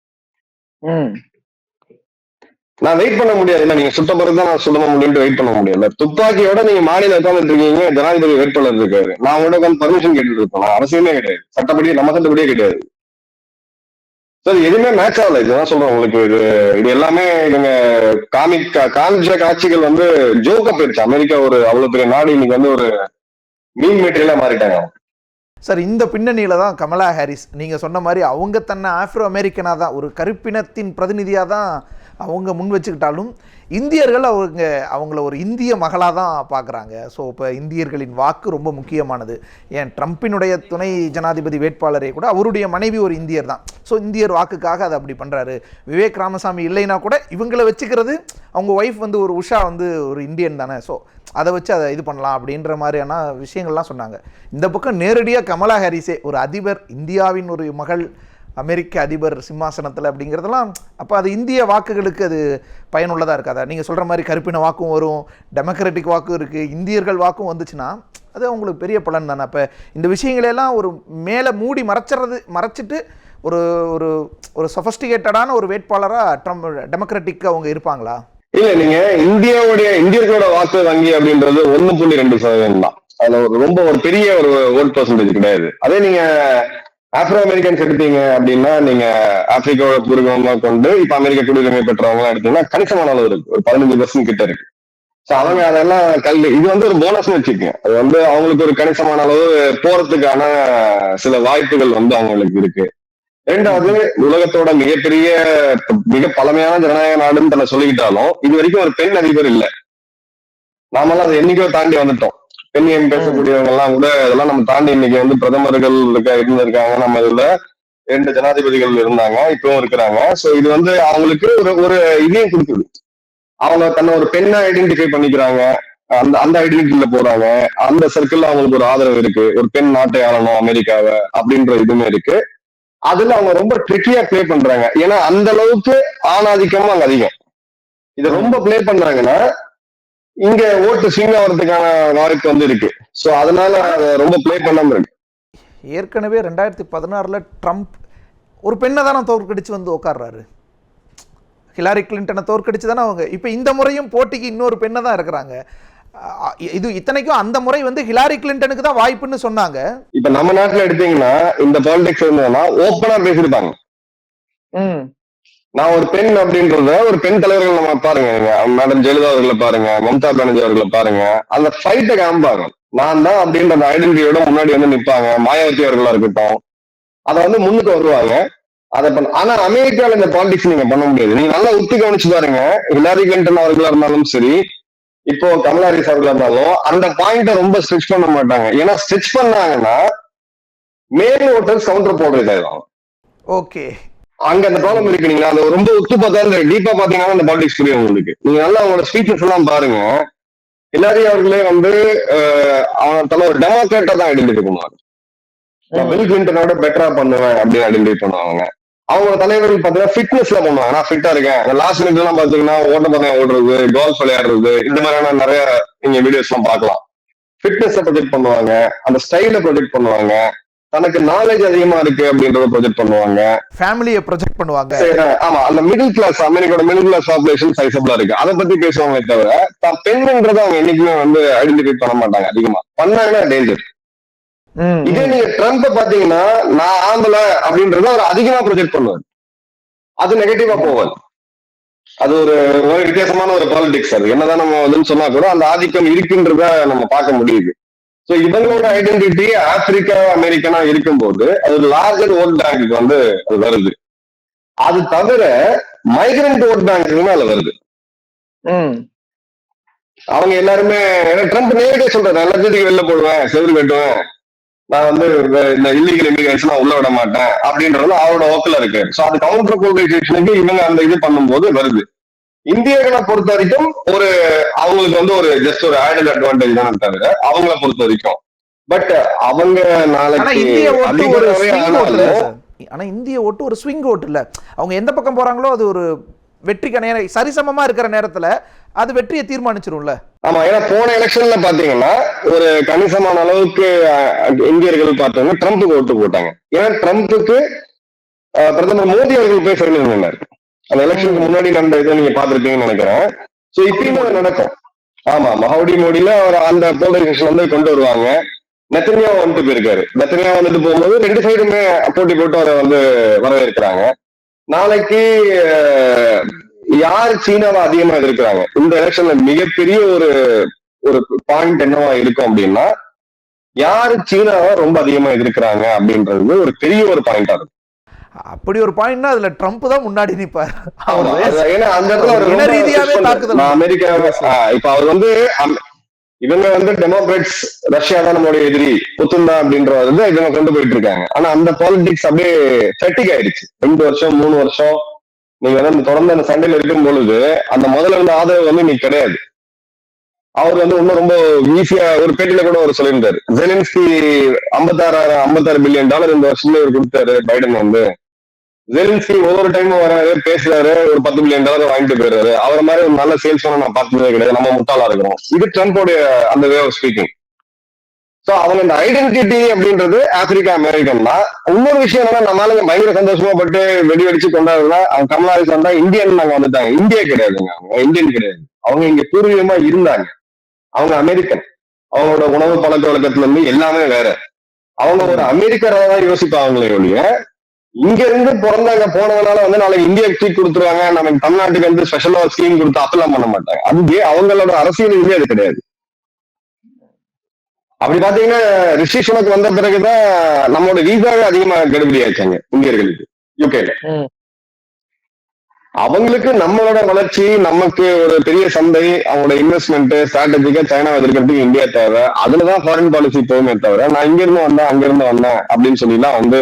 நான் வெயிட் பண்ண முடியாது. நீங்க சுட்ட பிறகுதான் நான் சுட முடியும்னு வெயிட் பண்ண முடியல. துப்பாக்கியோட நீங்க மாநில உட்காந்துட்டு இருக்கீங்க, ஜனாதிபதி வேட்பாளர் இருக்காரு, நான் உங்கள்ட்ட உட்காந்து பர்மிஷன் கேட்டுட்டு இருப்பேன். அவசியமே கிடையாது, சட்டப்படி நம்ம சட்டப்படியே கிடையாது. சார் எதுவுமே மேட்ச் ஆகல. இதுதான் சொல்றேன் உங்களுக்கு. இது எல்லாமே இவங்க காமிச்ச காட்சிகள் வந்து ஜோக்கா போயிடுச்சு. அமெரிக்கா ஒரு அவ்வளவு பெரிய நாடு இன்னைக்கு வந்து ஒரு மீன் மெட்டீரியலா மாறிட்டாங்க. சார் இந்த பின்னணியில தான் கமலா ஹாரிஸ் நீங்கள் சொன்ன மாதிரி அவங்க தன்னை ஆப்ரோ அமெரிக்கனாக தான், ஒரு கருப்பினத்தின் பிரதிநிதியாக தான் அவங்க முன் வச்சுக்கிட்டாலும் இந்தியர்கள் அவங்கள ஒரு இந்திய மகளாக தான் பார்க்குறாங்க. ஸோ இப்போ இந்தியர்களின் வாக்கு ரொம்ப முக்கியமானது. ஏன் ட்ரம்ப்பினுடைய துணை ஜனாதிபதி வேட்பாளரே கூட அவருடைய மனைவி ஒரு இந்தியர் தான். ஸோ இந்தியர் வாக்குக்காக அதை அப்படி பண்ணுறாரு. விவேக் ராமசாமி இல்லைன்னா கூட இவங்களை வச்சுக்கிறது, அவங்க ஒய்ஃப் வந்து ஒரு உஷா வந்து ஒரு இந்தியன் தானே, ஸோ அதை வச்சு அதை இது பண்ணலாம் அப்படின்ற மாதிரியான விஷயங்கள்லாம் சொன்னாங்க. இந்த பக்கம் நேரடியாக கமலா ஹாரிஸே ஒரு அதிபர், இந்தியாவின் ஒரு மகள் அமெரிக்க அதிபர் சிம்மாசனத்தில் அப்படிங்கிறதெல்லாம், அப்போ அது இந்திய வாக்குகளுக்கு அது பயனுள்ளதாக இருக்காதா? நீங்கள் சொல்கிற மாதிரி கருப்பின வாக்கும் வரும், டெமோக்ராட்டிக் வாக்கும் இருக்குது, இந்தியர்கள் வாக்கும் வந்துச்சுன்னா அது அவங்களுக்கு பெரிய பலன் தானே. அப்போ இந்த விஷயங்களெல்லாம் ஒரு மேலே மூடி மறைச்சிட்டு ஒரு ஒரு ஒரு சொஃபஸ்டிகேட்டடான ஒரு வேட்பாளராக டெமோக்ராட்டிக் அவங்க இருப்பாங்களா? இல்ல, நீங்க இந்தியர்களோட வாக்கு வங்கி அப்படின்றது 1.2% தான். அதுல ரொம்ப ஒரு பெரிய ஒரு ஓட் பெர்சன்டேஜ் கிடையாது. அதே நீங்க ஆப்ரோ அமெரிக்கன்ஸ் எடுத்தீங்க அப்படின்னா, நீங்க ஆப்பிரிக்காவோட பூர்வமா கொண்டு இப்ப அமெரிக்க குடியுரிமை பெற்றவங்க எல்லாம் எடுத்தீங்கன்னா கணிசமான அளவு இருக்கு, ஒரு 15% கிட்ட இருக்கு. சோ அவங்க அதெல்லாம் இது வந்து ஒரு போனஸ்னு வச்சுக்கோங்க. அது வந்து அவங்களுக்கு ஒரு கணிசமான அளவு போறதுக்கான சில வாய்ப்புகள் வந்து அவங்களுக்கு இருக்கு. ரெண்டாவது, உலகத்தோட மிக பழமையான ஜனநாயக நாடுன்னு தன்னை சொல்லிக்கிட்டாலும் இது வரைக்கும் ஒரு பெண் அதிபர் இல்லை. நாமெல்லாம் அதை என்னைக்கோ தாண்டி வந்துட்டோம். பெண்ணியம் பேசக்கூடியவங்க எல்லாம் கூட அதெல்லாம் நம்ம தாண்டி இன்னைக்கு வந்து பிரதமர்கள் இருந்திருக்காங்க. நம்ம இதுல 2 ஜனாதிபதிகள் இருந்தாங்க, இப்பவும் இருக்கிறாங்க. சோ இது வந்து அவங்களுக்கு ஒரு இதையும் கொடுக்குது. அவங்க தன்னை ஒரு பெண்ணா ஐடென்டிஃபை பண்ணிக்கிறாங்க, அந்த ஐடென்டிட்டில போறாங்க. அந்த சர்க்கிள்ல அவங்களுக்கு ஒரு ஆதரவு இருக்கு, ஒரு பெண் நாட்டை ஆளணும் அமெரிக்காவை அப்படின்ற இதுவுமே இருக்கு. அதுல அவங்க ரொம்ப ட்ரிக்கியா பிளே பண்றாங்க. ஏன்னா அந்த அளவுக்கு ஆணாதிக்கமும் அங்க அதிகம். இதை ரொம்ப பிளே பண்றாங்கன்னா இங்க ஓட்டு ஸ்விங் ஆகிறதுக்கான வாய்ப்பு வந்து இருக்கு. சோ அதனால அதை ரொம்ப பிளே பண்ணாம இருக்கு. ஏற்கனவே 2016 ட்ரம்ப் ஒரு பெண்ணை தானே தோற்கடிச்சு வந்து உட்கார்றாரு. ஹிலாரி கிளின்டனை தோற்கடிச்சு தானே அவங்க. இப்போ இந்த முறையும் போட்டிக்கு இன்னொரு பெண்ணை தான் இருக்கிறாங்க. இது இத்தனைக்கும் அந்த முறை வந்து ஹிலாரி கிளின்டனுக்கு தான் வாய்ப்புன்னு சொன்னாங்க. இப்ப நம்ம நாட்டுல எடுத்தீங்கன்னா இந்த பாலிடிக்ஸ் இருந்ததுன்னா ஓப்பனா பேசிருப்பாங்க. நான் ஒரு பெண் அப்படின்றத ஒரு பெண் தலைவர்கள் நம்ம பாருங்க, மேடம் ஜெயலலிதா அவர்களை பாருங்க, மம்தா பானர்ஜி அவர்களை பாருங்க, அந்த ஃபைட்டை காமிப்பாங்க. நான் தான் அப்படின்ற அந்த ஐடென்டிட்டியோட முன்னாடி வந்து நிற்பாங்க. மாயாவதி அவர்களா இருக்கட்டும், அதை வந்து முன்னுக்கு வருவாங்க. அதை ஆனா அமெரிக்கால இந்த பாலிடிக்ஸ் நீங்க பண்ண முடியாது. நீங்க நல்லா உத்து கவனிச்சு பாருங்க. ஹிலாரி கிளின்டன் அவர்களா இருந்தாலும் சரி, இப்போ கமலா ஹாரிஸ் அவர்களா இருந்தாலும் அந்த பாயிண்ட ரொம்ப ஸ்ட்ரெச் பண்ண மாட்டாங்க. ஏன்னா ஸ்ட்ரெச் பண்ணாங்கன்னா மேல் ஓட்டர்ஸ் கவுண்டர் போடுறது. ஓகே, அங்க அந்த ப்ராப்ளம் இருக்கு. நீங்க அதை ரொம்ப உத்து பார்த்தா டீப்பா பாத்தீங்கன்னா அந்த பாலிடிக்ஸ் புரியும் உங்களுக்கு. நீங்க நல்லா அவங்களோட ஸ்பீச்சஸ் எல்லாம் பாருங்க. ஹிலாரி அவர்களே வந்து அவன் தன்னை ஒரு டெமோக்ராட்டா தான் ஐடென்டிஃபை பண்ணுவாங்க. நான் பில் கிளின்டனோட பெட்டரா பண்ணுவேன் அப்படின்னு ஐடென்டிஃபை பண்ணுவாங்க. அவங்களோட தலைவர்கள் பாத்தீங்கன்னா ஃபிட்னஸ்ல பண்ணுவாங்க. நான் ஃபிட்டா இருக்கேன். லாஸ்ட் மினிட்ல எல்லாம் பாத்தீங்கன்னா ஓட்டப்பந்தயம் ஓடுறது, கோல்ஃப் விளையாடுறது, இந்த மாதிரியான நிறைய நீங்க வீடியோஸ் எல்லாம் பார்க்கலாம். ஃபிட்னஸ் ப்ரொஜெக்ட் பண்ணுவாங்க, அந்த ஸ்டைல ப்ரொஜெக்ட் பண்ணுவாங்க, தனக்கு நாலேஜ் அதிகமா இருக்கு அப்படின்றத ப்ரொஜெக்ட் பண்ணுவாங்க, ஃபேமிலியை ப்ரொஜெக்ட் பண்ணுவாங்க. ஆமா, அந்த மிடில் கிளாஸ், அமெரிக்காவோட மிடில் கிளாஸ் பாப்புலேஷன் சைஸபிளா இருக்கு. அதை பத்தி பேசுவாங்களே தவிர தான் பெண்ன்றதை அவங்க என்னைக்குமே வந்து ஐடென்டிஃபை பண்ண மாட்டாங்க. அதிகமா பண்ணாங்கன்னா டேஞ்சர். இதே நீங்க ட்ரம்ப் பாத்தீங்கன்னா நான் ஆம்பளை அப்படின்றத அவர் அதிகமா ப்ரொஜெக்ட் பண்ணுவார். அது நெகட்டிவா போவாது. அது ஒரு வித்தியாசமான ஒரு பாலிடிக்ஸ். அது என்னதான் நம்ம வந்து சொன்னா கூட அந்த ஆதிக்கம் இருக்குன்றத நம்ம பார்க்க முடியுது. சோ இவங்களோட ஐடென்டிட்டி ஆப்பிரிக்கா அமெரிக்கனா இருக்கும்போது அது ஒரு லார்ஜர் ஓட் பேங்க்கு வந்து அது வருது. அது தவிர மைக்ரண்ட் ஓட் பேங்க்குமே அதுல வருது. அவங்க எல்லாருமே ட்ரம்ப் நேரடியா சொல்றாரு, எல்லாத்துக்கு வெளில போடுவேன், செவுரு கட்டுவேன், நான் வந்து இந்த இல்லீகல் இமிகிரேஷன் நான் உள்ள விட மாட்டேன் அப்படின்றது அவரோட ஓக்கல இருக்கு. ஸோ அது கவுண்டர் போலரைசேஷனுக்கு இவங்க அந்த இது பண்ணும்போது வருது. இந்தியர்களை பொறுத்த வரைக்கும் ஒரு அவங்களுக்கு வந்து ஒரு ஜஸ்ட் ஒரு ஆடட் அட்வான்டேஜ் தானே தவிர அவங்கள பொறுத்த வரைக்கும். பட் அவங்க நாளைக்கு ஆனா இந்திய ஓட்டு ஒரு ஸ்விங் ஓட்டு இல்ல. அவங்க எந்த பக்கம் போறாங்களோ அது ஒரு வெற்றிக்கான சரிசமமா இருக்கிற நேரத்துல அது வெற்றியை தீர்மானிச்சிரும்ல. ஆமா, ஏன்னா போன எலெக்ஷன்ல பாத்தீங்கன்னா ஒரு கணிசமான அளவுக்கு இந்தியர்கள் பார்த்தவங்க ட்ரம்ப்புக்கு ஓட்டு போட்டாங்க. ஏன்னா ட்ரம்ப்புக்கு பிரதமர் மோடி அவர்கள் போய் சொல்லியிருந்தார். அந்த எலெக்ஷனுக்கு முன்னாடி நடந்த இதை நீங்க பாத்துருக்கீங்கன்னு நினைக்கிறேன். சோ இப்பயும் அது நடக்கும். ஆமா, மஹவுடி மோடியில அவர் அந்த போலரைசேஷன் வந்து கொண்டு வருவாங்க. நெத்தன்யாஹூ வந்துட்டு போயிருக்காரு. நெத்தன்யாஹூ வந்துட்டு போகும்போது ரெண்டு சைடுமே போட்டி போட்டு அவரை வந்து வரவேற்கிறாங்க. நாளைக்கு யார் சீனாவை அதிகமா எதிர்க்கிறாங்க இந்த எலெக்ஷன்ல மிகப்பெரிய ஒரு ஒரு பாயிண்ட் என்னவா இருக்கும் அப்படின்னா, யாரு சீனாவை ரொம்ப அதிகமா எதிர்க்கிறாங்க அப்படின்றது ஒரு பெரிய ஒரு பாயிண்டா இருக்கும். அப்படி ஒரு பாயிண்ட்னா அதுல ட்ரம்ப் தான் முன்னாடி நிப்பார். ஏன்னா அந்த இடத்துல அமெரிக்கா இப்ப அவர் வந்து இவங்க வந்து டெமோக்ராட்ஸ் ரஷ்யா தான் நம்மளுடைய எதிரி புத்துந்தா அப்படின்றது வந்து இவங்க கொண்டு போயிட்டு இருக்காங்க. ஆனா அந்த பாலிடிக்ஸ் அப்படியே ஃபெட்டிக் ஆயிடுச்சு. 2 வருஷம் 3 வருஷம் நீங்க வந்து தொடர்ந்து அந்த சண்டையில இருக்கும் பொழுது அந்த முதல்ல இருந்த ஆதரவு வந்து இன்னைக்கு கிடையாது. அவர் வந்து இன்னும் ரொம்ப ஈஸியா ஒரு பேட்டியில கூட அவர் சொல்லியிருந்தாரு, ஜெலன்ஸ்கி 56 பில்லியன் டாலர் இந்த வருஷத்துல இவர் கொடுத்தாரு பைடன் வந்து. ஜெலன்ஸ்கி ஒவ்வொரு டைமும் வராரு, பேசுறாரு, ஒரு 10 பில்லியன் டாலர் வாங்கிட்டு போயிடுறாரு. அவரை மாதிரி ஒரு நல்ல சேல்ஸ் நான் பார்த்ததே கிடையாது. நம்ம முட்டாளா இருக்கிறோம். இது ட்ரம்போடைய அந்த வே ஆஃப் ஸ்பீக்கிங். சோ அவங்க இந்த ஐடென்டிட்டி அப்படின்றது ஆப்பிரிக்கா அமெரிக்கன் தான். இன்னொரு விஷயம் என்னன்னா, நம்மளால பயங்கர சந்தோஷமா பட்டு வெடி வெடிச்சு கொண்டாடுறா அவங்க கமலா ஹாரிஸ் வந்தா இந்தியன் நாங்க வந்துட்டாங்க. இந்தியா கிடையாதுங்க, அவங்க இந்தியன் கிடையாது. அவங்க இங்க பூர்வீகமா இருந்தாங்க. அவங்க அமெரிக்கன். அவங்களோட உணவு பழக்க வழக்கத்துல இருந்து எல்லாமே வேற. அவங்க ஒரு அமெரிக்கராக தான் யோசிப்பாங்களே ஒழிய இங்க இருந்து பிறந்தாங்க போனதுனால வந்து நாளைக்கு இந்தியா சீட் கொடுத்துருவாங்க, நமக்கு தமிழ்நாட்டுக்கு வந்து ஸ்பெஷலா ஸ்கீம் கொடுத்து அப்பெல்லாம் பண்ண மாட்டாங்க. அது அவங்களோட அரசியலுமே அது கிடையாது. அப்படி பாத்தீங்கன்னா ரிஷி சுனக் வந்த பிறகுதான் நம்மளோட வீசாவே அதிகமா கெடுபடி ஆயிடுச்சாங்க இந்தியர்களுக்கு யூகேல. அவங்களுக்கு நம்மளோட வளர்ச்சி, நமக்கு ஒரு பெரிய சந்தை, அவங்களோட இன்வெஸ்ட்மெண்ட் ஸ்ட்ராட்டஜிக்கா சைனாவை எதிர்க்கிறதுக்கு இந்தியா தேவை. அதுலதான் ஃபாரின் பாலிசி போகுமே தவிர நான் இங்க இருந்து வந்தேன் அங்க இருந்து வந்தேன் அப்படின்னு சொல்லிலாம் வந்து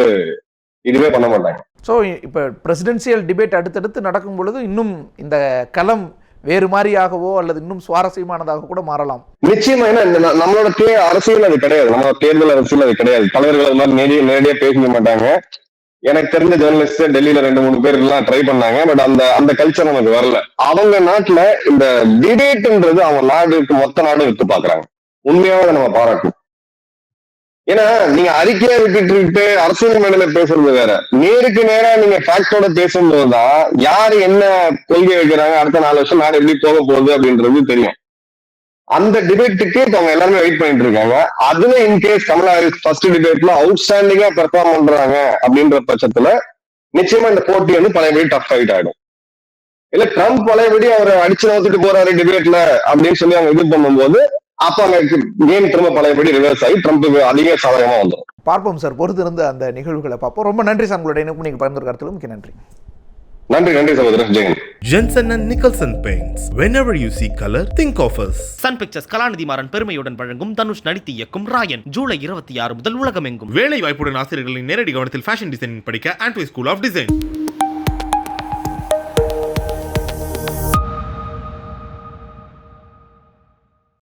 இதுவே பண்ண மாட்டாங்க. ஸோ இப்போ பிரசிடென்சியல் டிபேட் அடுத்தடுத்து நடக்கும் பொழுது இன்னும் இந்த களம் வேறு மாதிரியாகவோ அல்லது இன்னும் சுவாரஸ்யமானதாக கூட மாறலாம். நிச்சயமா. ஏன்னா நம்மளோட அரசியல் அது கிடையாது, நம்மளோட தேர்தல் அரசியல் அது கிடையாது. தலைவர்கள் அது மாதிரி நேரடியா பேசிக்க மாட்டாங்க. எனக்கு தெரிஞ்ச ஜேர்னலிஸ்ட் டெல்லியில 2-3 பேர் எல்லாம் ட்ரை பண்ணாங்க. பட் அந்த கல்ச்சர் நமக்கு வரல. அவங்க நாட்டுல இந்த டிபேட்ன்றது அவங்க நாடுக்கு மொத்த நாடும் விட்டு பாக்குறாங்க. உண்மையாவே நம்ம பாராட்டணும். ஏன்னா நீங்க அறிக்கையா விட்டுட்டு அரசியல் மேடையில பேசுறது வேற, நேருக்கு நேரா நீங்க ஃபேக்டோட பேசும்போதுதான் யாரு என்ன கொள்கை வைக்கிறாங்க, அடுத்த 4 வருஷம் நாடு எப்படி போக போகுது அப்படின்றது தெரியும். அந்த டிபேட்டுக்கு அவங்க எல்லாருமே வெயிட் பண்ணிட்டு இருக்காங்க. அதுல இன்கேஸ் கமலா ஹாரிஸ் ஃபர்ஸ்ட் டிபேட்ல அவுட்ஸ்டாண்டிங்கா பெர்ஃபார்ம் பண்றாங்க அப்படின்ற பட்சத்துல நிச்சயமா இந்த போட்டி வந்து பழையபடி டஃப் ஃபைட் ஆயிடும். இல்ல ட்ரம்ப் பழையபடி அவரை அடிச்சு நோத்துட்டு போறாரு டிபேட்ல அப்படின்னு சொல்லி அவங்க இது பண்ணும்போது அப்ப அங்க கேம் திரும்ப பழையபடி ரிவர்ஸ் ஆகி ட்ரம்ப்புக்கு அதிக சாதகமா வந்துடும். பார்ப்போம் சார், பொறுத்து இருந்து அந்த நிகழ்வுகளை பார்ப்போம். ரொம்ப நன்றி சார், உங்களுடைய நீங்க பகிர்ந்து கருத்துக்கு மிக்க நன்றி. நன்றி சகோதரர் Jayan. Jensen and Nicholson Paints. Whenever you see color, think of us. Sun Pictures Kalanithi Maran பெருமையுடன் வழங்கும் தனுஷ் நடித்து இயக்கும் ராயன் ஜூலை 26 முதல் உலகமெங்கும். வேலை வாய்ப்புடன் ஆசிரியர்களின் நேரடி கவனத்தில் ஃபேஷன் டிசைனிங் படிக்க ஆண்ட்வே ஸ்கூல் ஆஃப் டிசைன்.